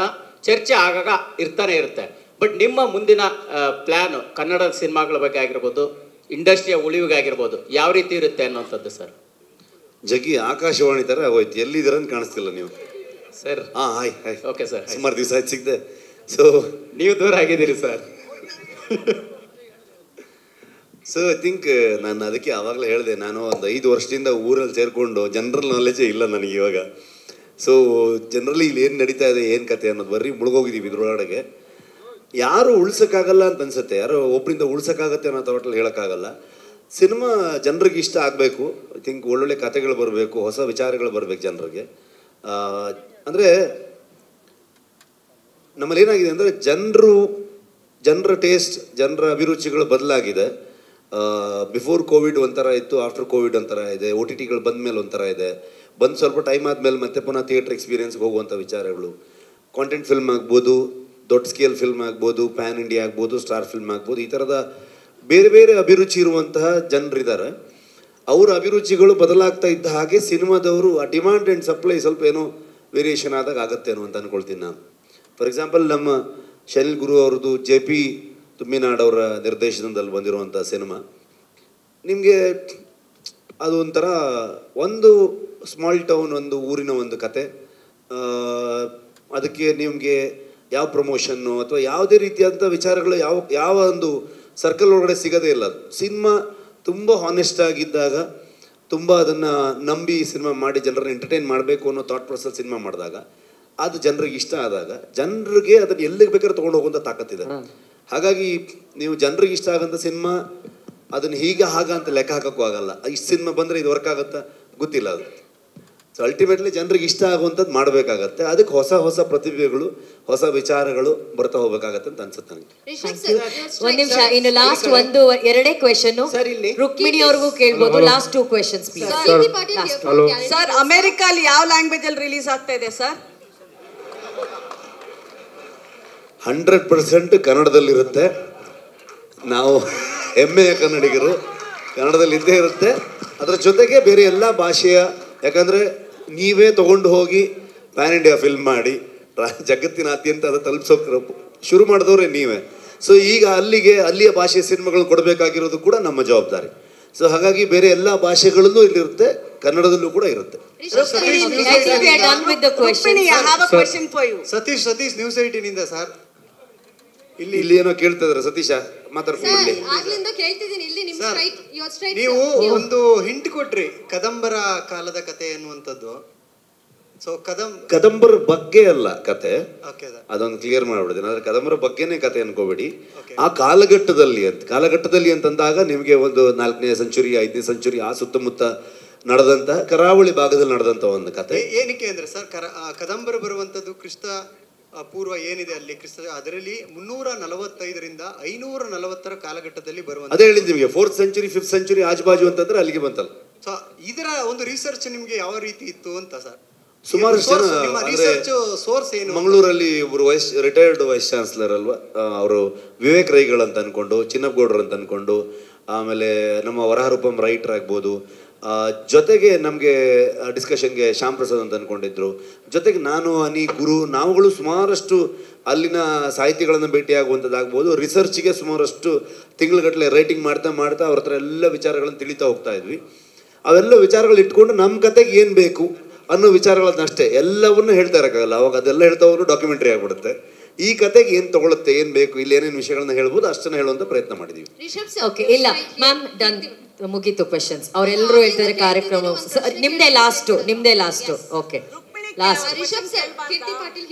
ಚರ್ಚೆ ಆಗಾಗ ಇರ್ತಾನೆ ಇರುತ್ತೆ. ಬಟ್ ನಿಮ್ಮ ಮುಂದಿನ ಪ್ಲ್ಯಾನು ಕನ್ನಡ ಸಿನಿಮಾಗಳ ಬಗ್ಗೆ ಆಗಿರ್ಬೋದು, ಇಂಡಸ್ಟ್ರಿಯ ಉಳಿವಿಗಾಗಿರ್ಬೋದು ಯಾವ ರೀತಿ ಇರುತ್ತೆ ಅನ್ನೋಂಥದ್ದು ಸರ್? ಜಗ್ಗಿ ಆಕಾಶವಾಣಿ ಥರ ಹೋಯ್ತು, ಎಲ್ಲಿದ್ದೀರ ಅಂತ ಕಾಣಿಸ್ತಿಲ್ಲ ನೀವು ಸರ್. ಹಾಯ್ ಓಕೆ ಸರ್, ಸುಮಾರು ದಿವಸ ಆಯ್ತು ಸಿಗದೆ. ಸೊ ನೀವು ದೂರ ಆಗಿದ್ದೀರಿ ಸರ್. ಸೊ ಐ ಥಿಂಕ್ ನಾನು ಅದಕ್ಕೆ ಆವಾಗಲೇ ಹೇಳಿದೆ, ನಾನು ಒಂದು 5 ವರ್ಷದಿಂದ ಊರಲ್ಲಿ ಸೇರಿಕೊಂಡು ಜನರಲ್ ನಾಲೆಜೇ ಇಲ್ಲ ನನಗೆ ಇವಾಗ. ಸೊ ಜನರಲಿ ಇಲ್ಲಿ ಏನು ನಡೀತಾ ಇದೆ, ಏನು ಕತೆ ಅನ್ನೋದು ಬರ್ರಿ ಮುಳುಗೋಗಿದ್ದೀವಿ ಇದ್ರೊಳಗಡೆ. ಯಾರು ಉಳ್ಸೋಕ್ಕಾಗಲ್ಲ ಅಂತ ಅನ್ಸುತ್ತೆ, ಯಾರೋ ಒಬ್ಬರಿಂದ ಉಳ್ಸೋಕ್ಕಾಗತ್ತೆ ಅನ್ನೋ ಥಾಟಲ್ಲಿ ಹೇಳೋಕ್ಕಾಗಲ್ಲ. ಸಿನಿಮಾ ಜನರಿಗೆ ಇಷ್ಟ ಆಗಬೇಕು. ಐ ಥಿಂಕ್ ಒಳ್ಳೊಳ್ಳೆ ಕತೆಗಳು ಬರಬೇಕು, ಹೊಸ ವಿಚಾರಗಳು ಬರಬೇಕು ಜನರಿಗೆ. ಅಂದರೆ ನಮ್ಮಲ್ಲಿ ಏನಾಗಿದೆ ಅಂದರೆ ಜನರ ಟೇಸ್ಟ್, ಜನರ ಅಭಿರುಚಿಗಳು ಬದಲಾಗಿದೆ. ಬಿಫೋರ್ ಕೋವಿಡ್ ಒಂಥರ ಇತ್ತು, ಆಫ್ಟರ್ ಕೋವಿಡ್ ಒಂಥರ ಇದೆ, OTTಗಳು ಬಂದ ಮೇಲೆ ಒಂಥರ ಇದೆ. ಬಂದು ಸ್ವಲ್ಪ ಟೈಮ್ ಆದಮೇಲೆ ಮತ್ತೆ ಪುನಃ ಥಿಯೇಟ್ರ್ ಎಕ್ಸ್ಪೀರಿಯನ್ಸ್ಗೆ ಹೋಗುವಂಥ ವಿಚಾರಗಳು. ಕಾಂಟೆಂಟ್ ಫಿಲ್ಮ್ ಆಗ್ಬೋದು, ದೊಡ್ಡ ಸ್ಕೇಲ್ ಫಿಲ್ಮ್ ಆಗ್ಬೋದು, ಪ್ಯಾನ್ ಇಂಡಿಯಾ ಆಗ್ಬೋದು, ಸ್ಟಾರ್ ಫಿಲ್ಮ್ ಆಗ್ಬೋದು, ಈ ಥರದ ಬೇರೆ ಅಭಿರುಚಿ ಇರುವಂತಹ ಜನರಿದ್ದಾರೆ. ಅವರ ಅಭಿರುಚಿಗಳು ಬದಲಾಗ್ತಾ ಇದ್ದ ಹಾಗೆ ಸಿನಿಮಾದವರು ಆ ಡಿಮಾಂಡ್ ಆ್ಯಂಡ್ ಸಪ್ಲೈ ಸ್ವಲ್ಪ ಏನೋ ವೇರಿಯೇಷನ್ ಆದಾಗ ಆಗುತ್ತೇನೋ ಅಂತ ಅಂದ್ಕೊಳ್ತೀನಿ ನಾನು. ಫಾರ್ ಎಕ್ಸಾಂಪಲ್ ನಮ್ಮ ಶನಿಲ್ ಗುರು ಅವ್ರದ್ದು JP ತುಮ್ಮಿನಾಡ್ ಅವರ ನಿರ್ದೇಶನದಲ್ಲಿ ಬಂದಿರುವಂಥ ಸಿನಿಮಾ, ನಿಮಗೆ ಅದು ಒಂಥರ ಒಂದು ಸ್ಮಾಲ್ ಟೌನ್, ಒಂದು ಊರಿನ ಒಂದು ಕತೆ. ಅದಕ್ಕೆ ನಿಮಗೆ ಯಾವ ಪ್ರಮೋಷನ್ನು ಅಥವಾ ಯಾವುದೇ ರೀತಿಯಾದಂಥ ವಿಚಾರಗಳು ಯಾವ ಒಂದು ಸರ್ಕಲ್ ಒಳಗಡೆ ಸಿಗೋದೇ ಇಲ್ಲ. ಅದು ಸಿನಿಮಾ ತುಂಬ ಹಾನೆಸ್ಟ್ ಆಗಿದ್ದಾಗ, ತುಂಬ ಅದನ್ನು ನಂಬಿ ಸಿನಿಮಾ ಮಾಡಿ ಜನರನ್ನ ಎಂಟರ್ಟೈನ್ ಮಾಡಬೇಕು ಅನ್ನೋ ಥಾಟ್ ಪ್ರೊಸೆಸ್ ಸಿನಿಮಾ ಮಾಡಿದಾಗ, ಅದು ಜನರಿಗೆ ಇಷ್ಟ ಆದಾಗ ಜನರಿಗೆ ಅದನ್ನು ಎಲ್ಲಿಗೆ ಬೇಕಾದ್ರೆ ತೊಗೊಂಡು ಹೋಗುವಂಥ ತಾಕತ್ತಿದೆ. ಹಾಗಾಗಿ ನೀವು ಜನರಿಗೆ ಇಷ್ಟ ಆಗೋಂಥ ಸಿನಿಮಾ ಅದನ್ನು ಹಾಗ ಅಂತ ಲೆಕ್ಕ ಹಾಕೋಕ್ಕೂ ಆಗಲ್ಲ. ಇಷ್ಟು ಸಿನಿಮಾ ಬಂದರೆ ಇದು ವರ್ಕ್ ಆಗುತ್ತಾ ಗೊತ್ತಿಲ್ಲ ಅದು. ಸೊ ಅಲ್ಟಿಮೇಟ್ಲಿ ಜನರಿಗೆ ಇಷ್ಟ ಆಗುವಂಥದ್ದು ಮಾಡಬೇಕಾಗತ್ತೆ. ಅದಕ್ಕೆ ಹೊಸ ಪ್ರತಿಭೆಗಳು, ಹೊಸ ವಿಚಾರಗಳು ಬರ್ತಾ ಹೋಗ್ಬೇಕಾಗತ್ತೆ ಅಂತ ಅನ್ಸುತ್ತೆ ನನಗೆ. ಒಂದ್ ನಿಮಿಷ, ಇನ್ನು ಲಾಸ್ಟ್ ಎರಡೇ ಕ್ವೆಶನ್ ರುಕ್ಮಿಣಿ ಅವ್ರಿಗೂ ಕೇಳ್ಬೋದು. Last 2 questions please. ಸರ್, ಅಮೆರಿಕಲ್ಲಿ ಯಾವ ಲ್ಯಾಂಗ್ವೇಜ್ ಅಲ್ಲಿ ರಿಲೀಸ್ ಆಗ್ತಾ ಇದೆ ಸರ್? 100% ಕನ್ನಡದಲ್ಲಿರುತ್ತೆ. ನಾವು ಹೆಮ್ಮೆಯ ಕನ್ನಡಿಗರು, ಕನ್ನಡದಲ್ಲಿ ಇದ್ದೇ ಇರುತ್ತೆ. ಅದರ ಜೊತೆಗೆ ಬೇರೆ ಎಲ್ಲ ಭಾಷೆಯ, ಯಾಕಂದರೆ ನೀವೇ ತೊಗೊಂಡು ಹೋಗಿ ಪ್ಯಾನ್ ಇಂಡಿಯಾ ಫಿಲ್ಮ್ ಮಾಡಿ ಜಗತ್ತಿನಾದ್ಯಂತ ಅದು ತಲುಪಿಸೋಕೆ ಶುರು ಮಾಡಿದವ್ರೆ ನೀವೇ. ಸೊ ಈಗ ಅಲ್ಲಿಯ ಭಾಷೆಯ ಸಿನಿಮಾಗಳು ಕೊಡಬೇಕಾಗಿರೋದು ಕೂಡ ನಮ್ಮ ಜವಾಬ್ದಾರಿ. ಸೊ ಹಾಗಾಗಿ ಬೇರೆ ಎಲ್ಲ ಭಾಷೆಗಳಲ್ಲೂ ಇಲ್ಲಿರುತ್ತೆ, ಕನ್ನಡದಲ್ಲೂ ಕೂಡ ಇರುತ್ತೆ. Satish news 18 sir. ಇಲ್ಲಿ ಏನೋ ಕೇಳ್ತಾ ಇದಾರೆ. ಸತೀಶ ಮಾತಾಡ್ಕೊಂಡು ನೀವು ಒಂದು ಹಿಂಟ್ ಕೊಟ್ರಿ, ಕದಂಬರ ಕಾಲದ ಕತೆ ಎನ್ನುವಂಥದ್ದು. ಸೊ ಕದಂಬರ ಬಗ್ಗೆ ಅಲ್ಲ ಕತೆ, ಅದೊಂದು ಕ್ಲಿಯರ್ ಮಾಡ್ಬಿಡ್ತೀನಿ. ಆದ್ರೆ ಕದಂಬರ ಬಗ್ಗೆನೇ ಕತೆ ಅನ್ಕೋಬೇಡಿ. ಆ ಕಾಲಘಟ್ಟದಲ್ಲಿ ಅಂತಂದಾಗ ನಿಮಗೆ ಒಂದು 4ನೇ ಸೆಂಚುರಿ 5ನೇ ಸೆಂಚುರಿ ಆ ಸುತ್ತಮುತ್ತ ನಡೆದಂತ, ಕರಾವಳಿ ಭಾಗದಲ್ಲಿ ನಡೆದಂತ ಒಂದು ಕತೆ. ಏನಕ್ಕೆ ಅಂದ್ರೆ ಸರ್, ಕದಂಬರ ಬರುವಂತದ್ದು ಕ್ರಿಸ್ತ ಪೂರ್ವ ಏನಿದೆ ಅಲ್ಲಿ ಅದರಲ್ಲಿ 345ರಿಂದ 540 ಕಾಲಘಟ್ಟದಲ್ಲಿ ಬರುವಂತ. ಅದೇ ಹೇಳಿದ್ ನಿಮಗೆ 4th ಸೆಂಚುರಿ 5th ಸೆಂಚುರಿ ಆಜುಬಾಜು ಅಂತಂದ್ರೆ ಅಲ್ಲಿಗೆ ಬಂತಲ್ಲ. ಸೊ ಇದರ ಒಂದು ರಿಸರ್ಚ್ ನಿಮ್ಗೆ ಯಾವ ರೀತಿ ಇತ್ತು ಅಂತ ಸರ್? ಸುಮಾರು ಜನ ಸೋರ್ಸ್ ಏನು? ಮಂಗಳೂರಲ್ಲಿ ಒಬ್ರು ರಿಟೈರ್ಡ್ ವೈಸ್ ಚಾನ್ಸಲರ್ ಅಲ್ವಾ, ಅವರು ವಿವೇಕ್ ರೈಗಳು ಅಂತ ಅನ್ಕೊಂಡು, ಚಿನ್ನಪ್ಪಗೌಡರು ಅಂತ ಅನ್ಕೊಂಡು, ಆಮೇಲೆ ನಮ್ಮ ವರಹರೂಪಂ ರೈಟರ್ ಆಗ್ಬೋದು, ಜೊತೆಗೆ ನಮಗೆ ಡಿಸ್ಕಷನ್ಗೆ ಶ್ಯಾಮ್ ಪ್ರಸಾದ್ ಅಂತ ಅಂದ್ಕೊಂಡಿದ್ರು, ಜೊತೆಗೆ ನಾನು ಗುರು ನಾವುಗಳು ಸುಮಾರಷ್ಟು ಅಲ್ಲಿನ ಸಾಹಿತಿಗಳನ್ನು ಭೇಟಿಯಾಗುವಂಥದ್ದಾಗ್ಬೋದು, ರಿಸರ್ಚ್ಗೆ ಸುಮಾರಷ್ಟು ತಿಂಗಳುಗಟ್ಟಲೆ ರೈಟಿಂಗ್ ಮಾಡ್ತಾ ಅವ್ರ ಹತ್ರ ಎಲ್ಲ ವಿಚಾರಗಳನ್ನು ತಿಳಿತಾ ಹೋಗ್ತಾ ಇದ್ವಿ. ಅವೆಲ್ಲ ವಿಚಾರಗಳು ಇಟ್ಕೊಂಡು ನಮ್ಮ ಕತೆಗೆ ಏನು ಬೇಕು ಅನ್ನೋ ವಿಚಾರಗಳನ್ನ ಅಷ್ಟೇ, ಎಲ್ಲವನ್ನೂ ಹೇಳ್ತಾ ಇರೋಕ್ಕಾಗಲ್ಲ. ಅವಾಗ ಅದೆಲ್ಲ ಹೇಳ್ತಾ ಹೋದ್ರು ಡಾಕ್ಯುಮೆಂಟ್ರಿ ಆಗ್ಬಿಡುತ್ತೆ. ಈ ಕತೆಗೆ ಏನು ತಗೊಳುತ್ತೆ, ಏನು ಬೇಕು, ಇಲ್ಲಿ ಏನೇನು ವಿಷಯಗಳನ್ನ ಹೇಳ್ಬೋದು ಅಷ್ಟನ್ನ ಹೇಳುವಂತ ಪ್ರಯತ್ನ ಮಾಡಿದೀವಿ. ಓಕೆ, ಇಲ್ಲ ಮ್ಯಾಮ್, ಡನ್, ಮುಗೀತು ಕ್ವೆಶನ್ಸ್. ಅವರೆಲ್ಲರೂ ಹೇಳ್ತಾರೆ ಕಾರ್ಯಕ್ರಮ ನಿಮ್ದೇ last. Okay, last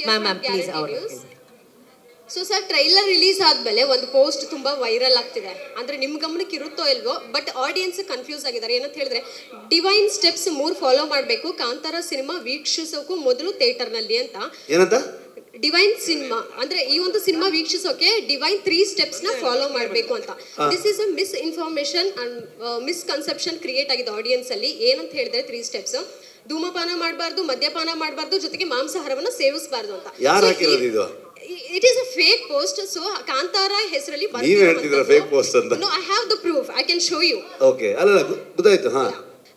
ma'am please. So sir trailer release ಆದ್ಮೇಲೆ ಒಂದು ಪೋಸ್ಟ್ ತುಂಬಾ ವೈರಲ್ ಆಗ್ತಿದೆ, ಅಂದ್ರೆ ನಿಮ್ ಗಮನಕ್ಕೆ ಇರುತ್ತೋ ಇಲ್ವೋ, ಬಟ್ ಆಡಿಯನ್ಸ್ ಕನ್ಫ್ಯೂಸ್ ಆಗಿದ್ದಾರೆ. ಏನಂತ ಹೇಳಿದ್ರೆ ಡಿವೈನ್ ಸ್ಟೆಪ್ಸ್ 3 ಫಾಲೋ ಮಾಡಬೇಕು ಕಾಂತಾರ ಸಿನಿಮಾ ವೀಕ್ಷಿಸೋಕು ಮೊದಲು ಥಿಯೇಟರ್ ನಲ್ಲಿ ಅಂತ. ಏನಂತ ಡಿವೈನ್ ಸಿನಿಮಾ ಅಂದ್ರೆ ಈ ಒಂದು ಸಿನಿಮಾ ವೀಕ್ಷಿಸೋಕೆ ಡಿವೈನ್ 3 ಸ್ಟೆಪ್ಸ್ ನ ಫಾಲೋ ಮಾಡಬೇಕು ಅಂತ. This is a miss information and misconception create ಆಗಿದೆ ಆಡಿಯನ್ಸ್ ಅಲ್ಲಿ. ಏನಂತ ಹೇಳಿದ್ರೆ 3 ಸ್ಟೆಪ್ಸ್: ಧೂಮಪಾನ ಮಾಡಬಾರ್ದು, ಮದ್ಯಪಾನ ಮಾಡಬಾರ್ದು, ಜೊತೆಗೆ ಮಾಂಸಾಹಾರವನ್ನ ಸೇವಿಸಬಾರ್ದು ಅಂತ. ಯಾರು ಹಾಕಿರೋದು ಇದು? It is a fake post. So Kantara ಹೆಸರಲ್ಲಿ ನೀವು ಹೇಳ್ತಿದ್ರ ಫೇಕ್ ಪೋಸ್ಟ್ ಅಂತ? No, I have the proof. I can show you. Okay, ಅಲ್ಲ ಗೊತ್ತಾಯ್ತು. ಹಾ,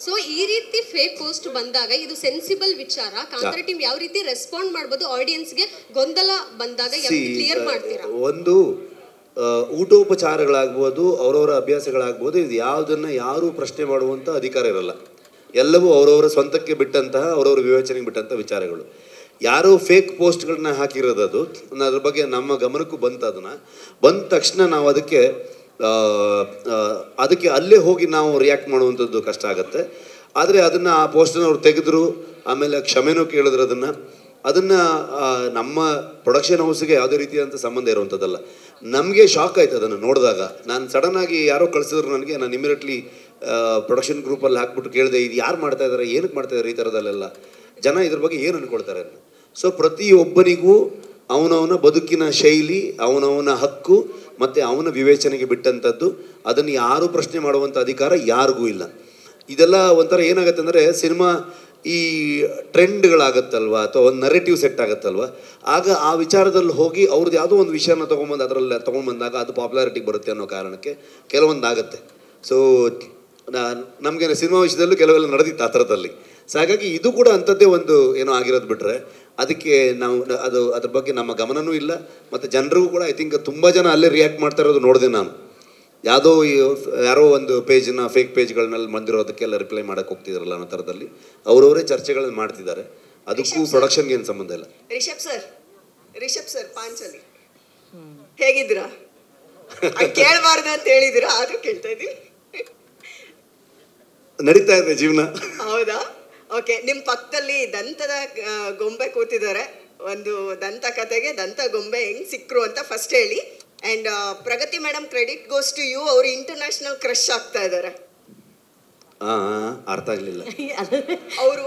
ಸೊ ಈ ರೀತಿ ಫೇಕ್ ಪೋಸ್ಟ್ ಬಂದಾಗ ಇದು ಸೆನ್ಸಿಬಲ್ ವಿಚಾರ. ಕಾಂತಾರ ಟೀಮ್ ಯಾವ ರೀತಿ ರೆಸ್ಪಾಂಡ್ ಮಾಡಬಹುದು, ಆಡಿಯನ್ಸ್ಗೆ ಗೊಂದಲ ಬಂದಾಗ ಯಾವ ರೀತಿ ಕ್ಲಿಯರ್ ಮಾಡ್ತೀರಾ? ಒಂದು ಊಟೋಪಚಾರಗಳಾಗ್ಬೋದು, ಅವರವರ ಅಭ್ಯಾಸಗಳಾಗ್ಬೋದು, ಇದು ಯಾವುದನ್ನ ಯಾರು ಪ್ರಶ್ನೆ ಮಾಡುವಂಥ ಅಧಿಕಾರ ಇರಲ್ಲ. ಎಲ್ಲವೂ ಅವರವರ ಸ್ವಂತಕ್ಕೆ ಬಿಟ್ಟಂತಹ, ಅವರವರ ವಿವೇಚನೆಗೆ ಬಿಟ್ಟಂಥ ವಿಚಾರಗಳು. ಯಾರೋ ಫೇಕ್ ಪೋಸ್ಟ್ಗಳನ್ನ ಹಾಕಿರೋದು, ಅದು ಅದ್ರ ಬಗ್ಗೆ ನಮ್ಮ ಗಮನಕ್ಕೂ ಬಂತು. ಅದನ್ನು ಬಂದ ತಕ್ಷಣ ನಾವು ಅದಕ್ಕೆ ಅಲ್ಲೇ ಹೋಗಿ ನಾವು ರಿಯಾಕ್ಟ್ ಮಾಡುವಂಥದ್ದು ಕಷ್ಟ ಆಗುತ್ತೆ. ಆದರೆ ಅದನ್ನು ಆ ಪೋಸ್ಟನ್ನು ಅವ್ರು ತೆಗೆದ್ರು, ಆಮೇಲೆ ಕ್ಷಮೆನೂ ಕೇಳಿದ್ರು. ಅದನ್ನು ನಮ್ಮ ಪ್ರೊಡಕ್ಷನ್ ಹೌಸ್ಗೆ ಯಾವುದೇ ರೀತಿಯಾದಂಥ ಸಂಬಂಧ ಇರುವಂಥದ್ದಲ್ಲ. ನಮಗೆ ಶಾಕ್ ಆಯ್ತು ಅದನ್ನು ನೋಡಿದಾಗ. ನಾನು ಸಡನ್ನಾಗಿ ಯಾರೋ ಕಳಿಸಿದ್ರು ನನಗೆ, ನಾನು ಇಮಿಡಿಯೇಟ್ಲಿ ಪ್ರೊಡಕ್ಷನ್ ಗ್ರೂಪಲ್ಲಿ ಹಾಕ್ಬಿಟ್ಟು ಕೇಳಿದೆ, ಇದು ಯಾರು ಮಾಡ್ತಾ ಇದ್ದಾರೆ, ಏನಕ್ಕೆ ಮಾಡ್ತಾ ಇದ್ದಾರೆ ಈ ಥರದಲ್ಲೆಲ್ಲ, ಜನ ಇದ್ರ ಬಗ್ಗೆ ಏನು ಅಂದ್ಕೊಳ್ತಾರೆ ಅಂತ. ಸೊ ಪ್ರತಿಯೊಬ್ಬನಿಗೂ ಅವನವನ ಬದುಕಿನ ಶೈಲಿ, ಅವನವನ ಹಕ್ಕು ಮತ್ತು ಅವನ ವಿವೇಚನೆಗೆ ಬಿಟ್ಟಂಥದ್ದು. ಅದನ್ನು ಯಾರೂ ಪ್ರಶ್ನೆ ಮಾಡುವಂಥ ಅಧಿಕಾರ ಯಾರಿಗೂ ಇಲ್ಲ. ಇದೆಲ್ಲ ಒಂಥರ ಏನಾಗುತ್ತೆ ಅಂದರೆ, ಸಿನಿಮಾ ಈ ಟ್ರೆಂಡ್ಗಳಾಗತ್ತಲ್ವ, ಅಥವಾ ಒಂದು ನರೇಟಿವ್ ಸೆಟ್ ಆಗುತ್ತಲ್ವ, ಆಗ ಆ ವಿಚಾರದಲ್ಲಿ ಹೋಗಿ ಅವ್ರದ್ದು ಯಾವುದೋ ಒಂದು ವಿಷಯನ ತೊಗೊಂಬಂದು ಅದರಲ್ಲಿ ತೊಗೊಂಡ್ಬಂದಾಗ ಅದು ಪಾಪ್ಯುಲಾರಿಟಿಗೆ ಬರುತ್ತೆ ಅನ್ನೋ ಕಾರಣಕ್ಕೆ ಕೆಲವೊಂದು ಆಗುತ್ತೆ. ಸೊ ನಮಗೆ ಸಿನಿಮಾ ವಿಷಯದಲ್ಲೂ ಕೆಲವೆಲ್ಲ ನಡೆದಿತ್ತು ಆ ಥರದಲ್ಲಿ. ಸೊ ಹಾಗಾಗಿ ಇದು ಕೂಡ ಅಂಥದ್ದೇ ಒಂದು ಏನೋ ಆಗಿರೋದು ಬಿಟ್ಟರೆ ಅದಕ್ಕೆ ನಾವು ಅದ್ರ ಬಗ್ಗೆ ನಮ್ಮ ಗಮನವೂ ಇಲ್ಲ. ಮತ್ತು ಜನರಿಗೂ ಕೂಡ ಐ ಥಿಂಕ್ ತುಂಬ ಜನ ಅಲ್ಲೇ ರಿಯಾಕ್ಟ್ ಮಾಡ್ತಾ ಇರೋದು ನೋಡಿದೆ ನಾನು. ಯಾರೋ ಒಂದು ಪೇಜ್ನ ಫೇಕ್ ಪೇಜ್ಗಳನ್ನೆಲ್ಲ ಬಂದಿರೋದಕ್ಕೆಲ್ಲ ರಿಪ್ಲೈ ಮಾಡೋಕ್ಕೆ ಹೋಗ್ತಿದ್ರಲ್ಲ ಅನ್ನೋ ಥರದಲ್ಲಿ ಅವರವರೇ ಚರ್ಚೆಗಳನ್ನು ಮಾಡ್ತಿದ್ದಾರೆ. ಅದಕ್ಕೂ ಪ್ರೊಡಕ್ಷನ್ಗೆ ಏನು ಸಂಬಂಧ ಇಲ್ಲ. ರಿಷಬ್ ಸರ್ ಪಾಂಚಲಿ ಹೇಗಿದ್ದೀರಾ? ಕೇಳಬಾರ್ದು ಅಂತ ಹೇಳಿದಿರಾ, ಆದ್ರೂ ಕೇಳ್ತಾ ಇದ್ದೀವಿ. ನಡೀತಾ ಇದೆ ಜೀವನ. ಹೌದಾ? ಓಕೆ. ನಿಮ್ಮ ಪಕ್ಕದಲ್ಲಿ ದಂತದ ಗೊಂಬೆ ಕೂತಿದ್ದಾರೆ. ಒಂದು ದಂತ ಕತೆಗೆ ದಂತ ಗೊಂಬೆ ಹೆಂಗ್ ಸಿಕ್ರು ಅಂತ ಫಸ್ಟ್ ಹೇಳಿ. And Pragathi madam, credit goes to you. ಅವರು ಇಂಟರ್ನ್ಯಾಷನಲ್ ಕ್ರಶ್ ಆಗ್ತಾ ಇದ್ದಾರೆ. ಅರ್ಥ ಆಗಲಿಲ್ಲ. ಅವರು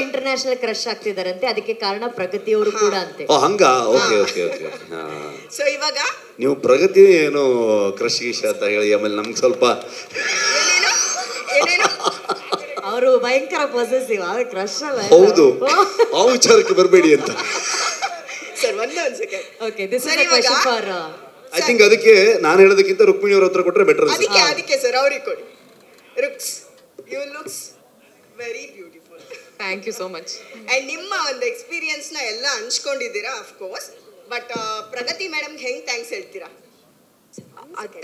ಇಂಟರ್ನ್ಯಾಷನಲ್ ಕ್ರಶ್ ಆಗ್ತಿದಾರಂತೆ, ಅದಕ್ಕೆ ಕಾರಣ ಪ್ರಗತಿ ಅವರು ಕೂಡ ಅಂತೆ. ಹಂಗ? Okay okay okay. ಸೊ ಇವಾಗ ನೀವು ಪ್ರಗತಿ ಏನು ಕ್ರಶ್ ಗೀಶ ಅಂತ ಹೇಳಿ ಆಮೇಲೆ ನಮ್ಗೆ ಸ್ವಲ್ಪ ಅವರು ಭಯಂಕರ ಪೊಸೆಸಿವ್, ಕ್ರಶ್ ಅಲ್ಲ. ಹೌದು, ಆ ವಿಚಾರಕ್ಕೆ ಬರಬೇಡಿ ಅಂತ. ಸರ್ ಒಂದು second. Okay, this is a question for I think. ಅದಕ್ಕೆ ನಾನು ಹೇಳೋದಕ್ಕಿಂತ ರುಕ್ಮಿಣಿ ಅವ್ರ ಹತ್ರ ಕೊಟ್ಟರೆ ಬೆಟರ್. ಅದಕ್ಕೆ ಸರ್ ಅವ್ರಿಗೆ ಕೊಡಿ. ರುಕ್ಸ್, you looks very beautiful. Thank you so much. And ನಿಮ್ಮ ಒಂದು ಎಕ್ಸ್ಪೀರಿಯನ್ಸ್ನ ಎಲ್ಲ ಹಂಚ್ಕೊಂಡಿದ್ದೀರಾ ಆಫ್ ಕೋರ್ಸ್. ಬಟ್ ಪ್ರಗತಿ ಮೇಡಮ್ಗೆ ಹೆಂಗೆ ಥ್ಯಾಂಕ್ಸ್ ಹೇಳ್ತೀರಾ?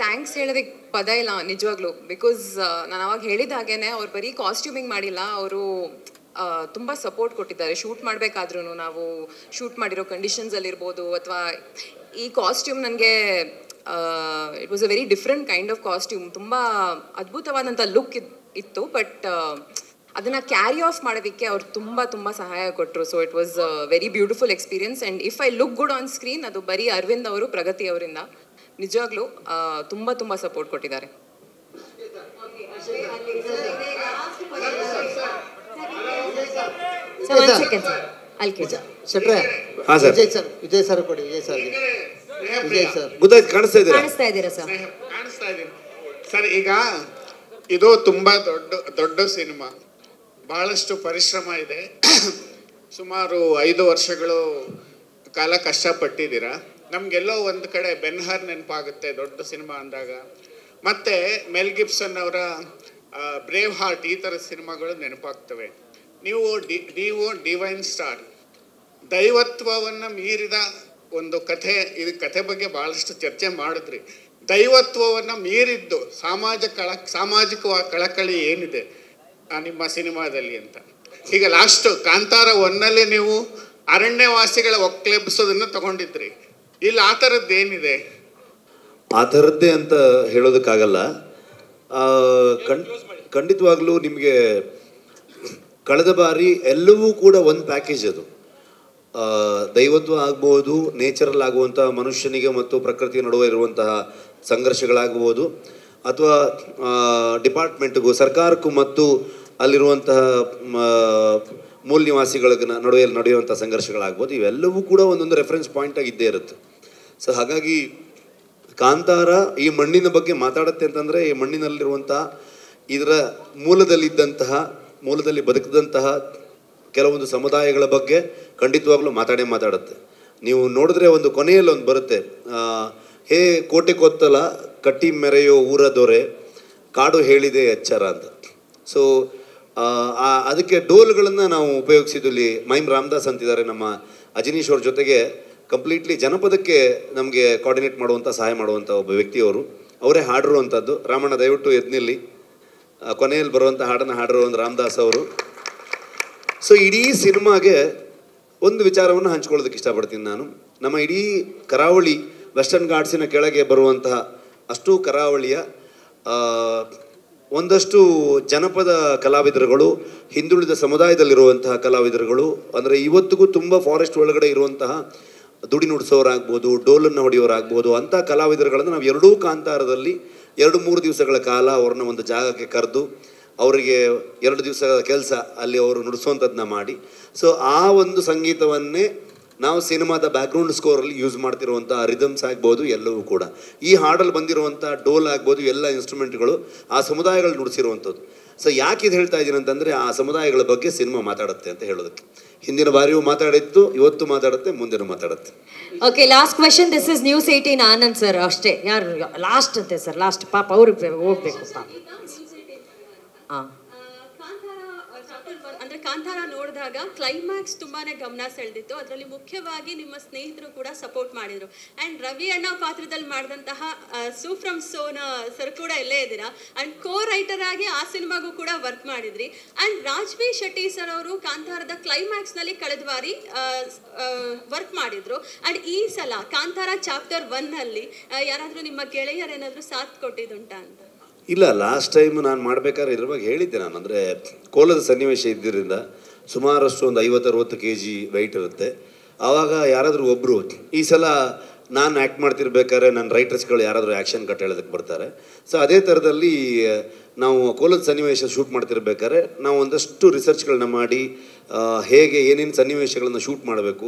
ಥ್ಯಾಂಕ್ಸ್ ಹೇಳೋದಕ್ಕೆ ಪದ ಇಲ್ಲ ನಿಜವಾಗ್ಲೂ. ಬಿಕಾಸ್ ನಾನು ಅವಾಗ ಹೇಳಿದ ಹಾಗೇನೆ ಅವ್ರು ಬರೀ ಕಾಸ್ಟ್ಯೂಮಿಂಗ್ ಮಾಡಿಲ್ಲ, ಅವರು ತುಂಬ ಸಪೋರ್ಟ್ ಕೊಟ್ಟಿದ್ದಾರೆ. ಶೂಟ್ ಮಾಡಬೇಕಾದ್ರೂ ನಾವು ಶೂಟ್ ಮಾಡಿರೋ ಕಂಡೀಷನ್ಸಲ್ಲಿರ್ಬೋದು, ಅಥವಾ ಈ ಕಾಸ್ಟ್ಯೂಮ್ ನನಗೆ it was a very different kind of costume. ತುಂಬ ಅದ್ಭುತವಾದಂಥ ಲುಕ್ ಇತ್ತು. ಬಟ್ ಅದನ್ನು ಕ್ಯಾರಿ ಆಫ್ ಮಾಡೋದಕ್ಕೆ ಅವ್ರು ತುಂಬ ತುಂಬ ಸಹಾಯ ಕೊಟ್ಟರು. So it was a very beautiful experience. And if I look good on screen, ಅದು ಬರೀ ಅರವಿಂದ್ ಅವರು, ಪ್ರಗತಿ ಅವರಿಂದ ನಿಜವಾಗ್ಲೂ ತುಂಬ ತುಂಬ ಸಪೋರ್ಟ್ ಕೊಟ್ಟಿದ್ದಾರೆ. ವಿಜಯ್ ಸರ್ ಕೊಡಿ. ವಿಜಯ್ ಸರ್ ಗೊತ್ತಾಯ್ತು, ಕಾಣಿಸ್ತಾ ಇದ್ದೀರಾ? ಕಾಣಿಸ್ತಾ ಇದ್ದೀರಾ ಸರ್? ಕಾಣಿಸ್ತಾ ಇದ್ದೀನಿ ಸರ್. ಈಗ ಇದು ತುಂಬ ದೊಡ್ಡ ಸಿನಿಮಾ, ಬಹಳಷ್ಟು ಪರಿಶ್ರಮ ಇದೆ. ಸುಮಾರು 5 ವರ್ಷಗಳು ಕಾಲ ಕಷ್ಟಪಟ್ಟಿದ್ದೀರಾ. ನಮಗೆಲ್ಲೋ ಒಂದು ಕಡೆ ಬೆನ್ಹರ್ ನೆನಪಾಗುತ್ತೆ ದೊಡ್ಡ ಸಿನಿಮಾ ಅಂದಾಗ. ಮತ್ತು ಮೆಲ್ ಗಿಬ್ಸನ್ ಅವರ ಬ್ರೇವ್ ಹಾರ್ಟ್, ಈ ಥರ ಸಿನಿಮಾಗಳು ನೆನಪಾಗ್ತವೆ. ನೀವು ಡಿವೈನ್ ಸ್ಟಾರ್, ದೈವತ್ವವನ್ನು ಮೀರಿದ ಒಂದು ಕಥೆ. ಇದು ಕಥೆ ಬಗ್ಗೆ ಭಾಳಷ್ಟು ಚರ್ಚೆ ಮಾಡಿದ್ರಿ. ದೈವತ್ವವನ್ನು ಮೀರಿದ್ದು ಸಾಮಾಜಿಕ ಕಳಕಳಿ ಏನಿದೆ ನಿಮ್ಮ ಸಿನಿಮಾದಲ್ಲಿ ಅಂತ. ಈಗ ಲಾಸ್ಟು ಕಾಂತಾರ 1ನಲ್ಲಿ ನೀವು ಅರಣ್ಯವಾಸಿಗಳ ಒಕ್ಕಲೆಬ್ಸೋದನ್ನು ತಗೊಂಡಿದ್ರಿ. ಇಲ್ಲಿ ಆ ಥರದ್ದು ಏನಿದೆ? ಆ ಥರದ್ದೇ ಅಂತ ಹೇಳೋದಕ್ಕಾಗಲ್ಲ. ಖಂಡಿತವಾಗ್ಲೂ ನಿಮಗೆ ಕಳೆದ ಬಾರಿ ಎಲ್ಲವೂ ಕೂಡ ಒಂದು ಪ್ಯಾಕೇಜ್. ಅದು ದೈವತ್ವ ಆಗ್ಬೋದು, ನೇಚರಲ್ ಆಗುವಂತಹ ಮನುಷ್ಯನಿಗೆ ಮತ್ತು ಪ್ರಕೃತಿಯ ನಡುವೆ ಇರುವಂತಹ ಸಂಘರ್ಷಗಳಾಗ್ಬೋದು, ಅಥವಾ ಡಿಪಾರ್ಟ್ಮೆಂಟ್ಗೂ ಸರ್ಕಾರಕ್ಕೂ ಮತ್ತು ಅಲ್ಲಿರುವಂತಹ ಮೂಲ ನಿವಾಸಿಗಳ ನಡುವೆ ನಡೆಯುವಂಥ ಸಂಘರ್ಷಗಳಾಗ್ಬೋದು. ಇವೆಲ್ಲವೂ ಕೂಡ ಒಂದೊಂದು ರೆಫರೆನ್ಸ್ ಪಾಯಿಂಟ್ ಆಗಿ ಇದ್ದೇ ಇರುತ್ತೆ. ಸೊ ಹಾಗಾಗಿ ಕಾಂತಾರ ಈ ಮಣ್ಣಿನ ಬಗ್ಗೆ ಮಾತಾಡುತ್ತೆ ಅಂತಂದರೆ, ಈ ಮಣ್ಣಿನಲ್ಲಿರುವಂಥ ಇದರ ಮೂಲದಲ್ಲಿ ಬದುಕಿದಂತಹ ಕೆಲವೊಂದು ಸಮುದಾಯಗಳ ಬಗ್ಗೆ ಖಂಡಿತವಾಗ್ಲೂ ಮಾತಾಡುತ್ತೆ. ನೀವು ನೋಡಿದ್ರೆ ಒಂದು ಕೊನೆಯಲ್ಲಿ ಒಂದು ಬರುತ್ತೆ, ಹೇ ಕೋಟೆ ಕೊತ್ತಲ ಕಟ್ಟಿ ಮೆರೆಯೋ ಊರ ದೊರೆ ಕಾಡು ಹೇಳಿದೆ ಎಚ್ಚರ ಅಂತ. ಸೊ ಅದಕ್ಕೆ ಡೋಲ್ಗಳನ್ನು ನಾವು ಉಪಯೋಗಿಸಿದ್ದು ಇಲ್ಲಿ ಮೈಮ್ ರಾಮದಾಸ್ ಅಂತಿದ್ದಾರೆ, ನಮ್ಮ ಅಜನೀಶ್ ಅವ್ರ ಜೊತೆಗೆ ಕಂಪ್ಲೀಟ್ಲಿ ಜನಪದಕ್ಕೆ ನಮಗೆ ಕೋಆರ್ಡಿನೇಟ್ ಮಾಡುವಂಥ ಸಹಾಯ ಮಾಡುವಂಥ ಒಬ್ಬ ವ್ಯಕ್ತಿಯವರು, ಅವರೇ ಹಾಡಿರುವಂಥದ್ದು. ರಾಮಣ್ಣ ದಯವಿಟ್ಟು ಎದ್ನಿಲ್ಲಿ, ಕೊನೆಯಲ್ಲಿ ಬರುವಂಥ ಹಾಡನ್ನು ಹಾಡಿರೋ ಒಂದು ರಾಮದಾಸ್ ಅವರು. ಸೊ ಇಡೀ ಸಿನಿಮಾಗೆ ಒಂದು ವಿಚಾರವನ್ನು ಹಂಚ್ಕೊಳ್ಳೋದಕ್ಕೆ ಇಷ್ಟಪಡ್ತೀನಿ ನಾನು. ನಮ್ಮ ಇಡೀ ಕರಾವಳಿ ವೆಸ್ಟರ್ನ್ ಘಾಟ್ಸಿನ ಕೆಳಗೆ ಬರುವಂತಹ ಅಷ್ಟು ಕರಾವಳಿಯ ಒಂದಷ್ಟು ಜನಪದ ಕಲಾವಿದರುಗಳು, ಹಿಂದುಳಿದ ಸಮುದಾಯದಲ್ಲಿರುವಂತಹ ಕಲಾವಿದರುಗಳು, ಅಂದರೆ ಇವತ್ತಿಗೂ ತುಂಬ ಫಾರೆಸ್ಟ್ ಒಳಗಡೆ ಇರುವಂತಹ ದುಡಿ ನುಡಿಸೋರಾಗ್ಬೋದು, ಡೋಲನ್ನು ಹೊಡೆಯೋರಾಗ್ಬೋದು, ಅಂಥ ಕಲಾವಿದರುಗಳನ್ನು ನಾವು ಎರಡೂ ಕಾಂತಾರದಲ್ಲಿ 2-3 ದಿವಸಗಳ ಕಾಲ ಅವ್ರನ್ನ ಒಂದು ಜಾಗಕ್ಕೆ ಕರೆದು ಅವರಿಗೆ 2 ದಿವಸದ ಕೆಲಸ ಅಲ್ಲಿ ಅವರು ನುಡಿಸೋವಂಥದ್ದನ್ನ ಮಾಡಿ, ಸೊ ಆ ಒಂದು ಸಂಗೀತವನ್ನೇ ನಾವು ಸಿನಿಮಾದ ಬ್ಯಾಕ್ಗ್ರೌಂಡ್ ಸ್ಕೋರಲ್ಲಿ ಯೂಸ್ ಮಾಡ್ತಿರುವಂಥ ರಿದಮ್ಸ್ ಆಗ್ಬೋದು, ಎಲ್ಲವೂ ಕೂಡ ಈ ಹಾಡಲ್ಲಿ ಬಂದಿರುವಂಥ ಡೋಲ್ ಆಗ್ಬೋದು, ಎಲ್ಲ ಇನ್ಸ್ಟ್ರೂಮೆಂಟ್ಗಳು ಆ ಸಮುದಾಯಗಳು ನುಡಿಸಿರುವಂಥದ್ದು. ಸೊ ಯಾಕೆ ಇದು ಹೇಳ್ತಾ ಇದ್ದೀನಿ ಅಂತಂದರೆ, ಆ ಸಮುದಾಯಗಳ ಬಗ್ಗೆ ಸಿನಿಮಾ ಮಾತಾಡುತ್ತೆ ಅಂತ ಹೇಳೋದಕ್ಕೆ. ಹಿಂದಿನ ಬಾರಿಯೂ ಮಾತಾಡಿತ್ತು, ಇವತ್ತು ಮಾತಾಡುತ್ತೆ, ಮುಂದೆನೂ ಮಾತಾಡುತ್ತೆ. Okay, last question. This is news 18 Anand sir. ಅಷ್ಟೇ, ಯಾರು ಲಾಸ್ಟ್ ಅಂತೆ ಸರ್, ಲಾಸ್ಟ್ ಪಾಪ ಅವ್ರಿಗೆ ಹೋಗ್ಬೇಕು ಪಾಪ. ಅಂದ್ರೆ ಕಾಂತಾರ ನೋಡಿದಾಗ ಕ್ಲೈಮ್ಯಾಕ್ಸ್ ತುಂಬಾನೇ ಗಮನ ಸೆಳೆದಿತ್ತು. ಅದರಲ್ಲಿ ಮುಖ್ಯವಾಗಿ ನಿಮ್ಮ ಸ್ನೇಹಿತರು ಕೂಡ ಸಪೋರ್ಟ್ ಮಾಡಿದ್ರು. ಅಂಡ್ ರವಿ ಅಣ್ಣ ಪಾತ್ರದಲ್ಲಿ ಮಾಡಿದಂತಹ ಸೂ ಫ್ರಮ್ ಸೋನ ಸರ್ ಕೂಡ ಇಲ್ಲೇ ಇದ್ದೀರಾ. ಅಂಡ್ ಕೋ ರೈಟರ್ ಆಗಿ ಆ ಸಿನಿಮಾಗೂ ಕೂಡ ವರ್ಕ್ ಮಾಡಿದ್ರಿ. ಅಂಡ್ ರಾಜ್ವಿ ಶೆಟ್ಟಿ ಸರ್ ಅವರು ಕಾಂತಾರದ ಕ್ಲೈಮ್ಯಾಕ್ಸ್ ನಲ್ಲಿ ಕಳೆದ ಬಾರಿ ವರ್ಕ್ ಮಾಡಿದ್ರು. ಅಂಡ್ ಈ ಸಲ ಕಾಂತಾರ ಚಾಪ್ಟರ್ 1 ನಲ್ಲಿ ಯಾರಾದ್ರೂ ನಿಮ್ಮ ಗೆಳೆಯರು ಏನಾದ್ರು ಸಾಥ್ ಕೊಟ್ಟಿದ್ದುಂಟಾ ಅಂತ? ಇಲ್ಲ, ಲಾಸ್ಟ್ ಟೈಮ್ ನಾನು ಮಾಡ್ಬೇಕಾದ್ರೆ ಇದ್ರ ಬಗ್ಗೆ ಹೇಳಿದ್ದೆ ನಾನು. ಅಂದರೆ ಕೋಲದ ಸನ್ನಿವೇಶ ಇದ್ದರಿಂದ ಸುಮಾರಷ್ಟು ಒಂದು 50-60 kg ವೆಯ್ಟ್ ಇರುತ್ತೆ. ಆವಾಗ ಯಾರಾದರೂ ಒಬ್ಬರು, ಈ ಸಲ ನಾನು ಆ್ಯಕ್ಟ್ ಮಾಡ್ತಿರ್ಬೇಕಾದ್ರೆ ನನ್ನ ರೈಟರ್ಸ್ಗಳು ಯಾರಾದರೂ ಆ್ಯಕ್ಷನ್ ಕಟ್ ಹೇಳೋದಕ್ಕೆ ಬರ್ತಾರೆ. ಸೊ ಅದೇ ಥರದಲ್ಲಿ ನಾವು ಕೋಲದ ಸನ್ನಿವೇಶ ಶೂಟ್ ಮಾಡ್ತಿರ್ಬೇಕಾದ್ರೆ ನಾವು ಒಂದಷ್ಟು ರಿಸರ್ಚ್ಗಳನ್ನ ಮಾಡಿ ಹೇಗೆ ಏನೇನು ಸನ್ನಿವೇಶಗಳನ್ನು ಶೂಟ್ ಮಾಡಬೇಕು,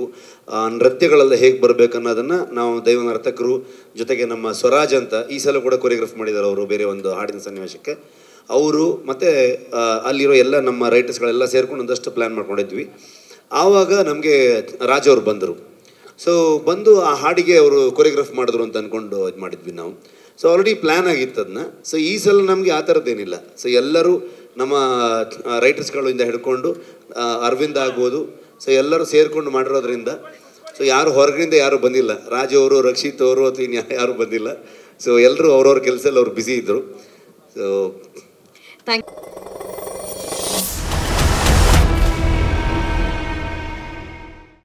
ನೃತ್ಯಗಳೆಲ್ಲ ಹೇಗೆ ಬರಬೇಕು ಅನ್ನೋದನ್ನು ನಾವು ದೈವ ನರ್ತಕರು ಜೊತೆಗೆ ನಮ್ಮ ಸ್ವರಾಜ್ ಅಂತ ಈ ಸಲ ಕೂಡ ಕೊರಿಯೋಗ್ರಫ್ ಮಾಡಿದ್ದಾರೆ ಅವರು, ಬೇರೆ ಒಂದು ಹಾಡಿನ ಸನ್ನಿವೇಶಕ್ಕೆ ಅವರು, ಮತ್ತು ಅಲ್ಲಿರೋ ಎಲ್ಲ ನಮ್ಮ ರೈಟರ್ಸ್ಗಳೆಲ್ಲ ಸೇರ್ಕೊಂಡು ಒಂದಷ್ಟು ಪ್ಲ್ಯಾನ್ ಮಾಡ್ಕೊಂಡಿದ್ವಿ. ಆವಾಗ ನಮಗೆ ರಾಜ್ ಅವರು ಬಂದರು. ಸೊ ಬಂದು ಆ ಹಾಡಿಗೆ ಅವರು ಕೊರಿಯೋಗ್ರಫ್ ಮಾಡಿದ್ರು ಅಂತ ಅಂದ್ಕೊಂಡು ಇದು ಮಾಡಿದ್ವಿ ನಾವು. ಸೊ ಆಲ್ರೆಡಿ ಪ್ಲ್ಯಾನ್ ಆಗಿತ್ತು ಅದನ್ನ. ಸೊ ಈ ಸಲ ನಮಗೆ ಆ ಥರದ್ದೇನಿಲ್ಲ. ಸೊ ಎಲ್ಲರೂ ನಮ್ಮ ರೈಟರ್ಸ್ಗಳಿಂದ ಹಿಡ್ಕೊಂಡು ಅರವಿಂದ್ ಆಗ್ಬೋದು, ಸೊ ಎಲ್ಲರೂ ಸೇರಿಕೊಂಡು ಮಾಡಿರೋದ್ರಿಂದ ಸೊ ಯಾರು ಹೊರಗಿನಿಂದ ಯಾರು ಬಂದಿಲ್ಲ. ರಾಜ್ ಅವರು, ರಕ್ಷಿತ್ ಅವರು ಅಥವಾ ಇನ್ನು ಯಾರು ಬಂದಿಲ್ಲ. ಸೊ ಎಲ್ಲರೂ ಅವ್ರವ್ರ ಕೆಲಸದಲ್ಲಿ ಅವ್ರು ಬ್ಯುಸಿ ಇದ್ದರು. So thank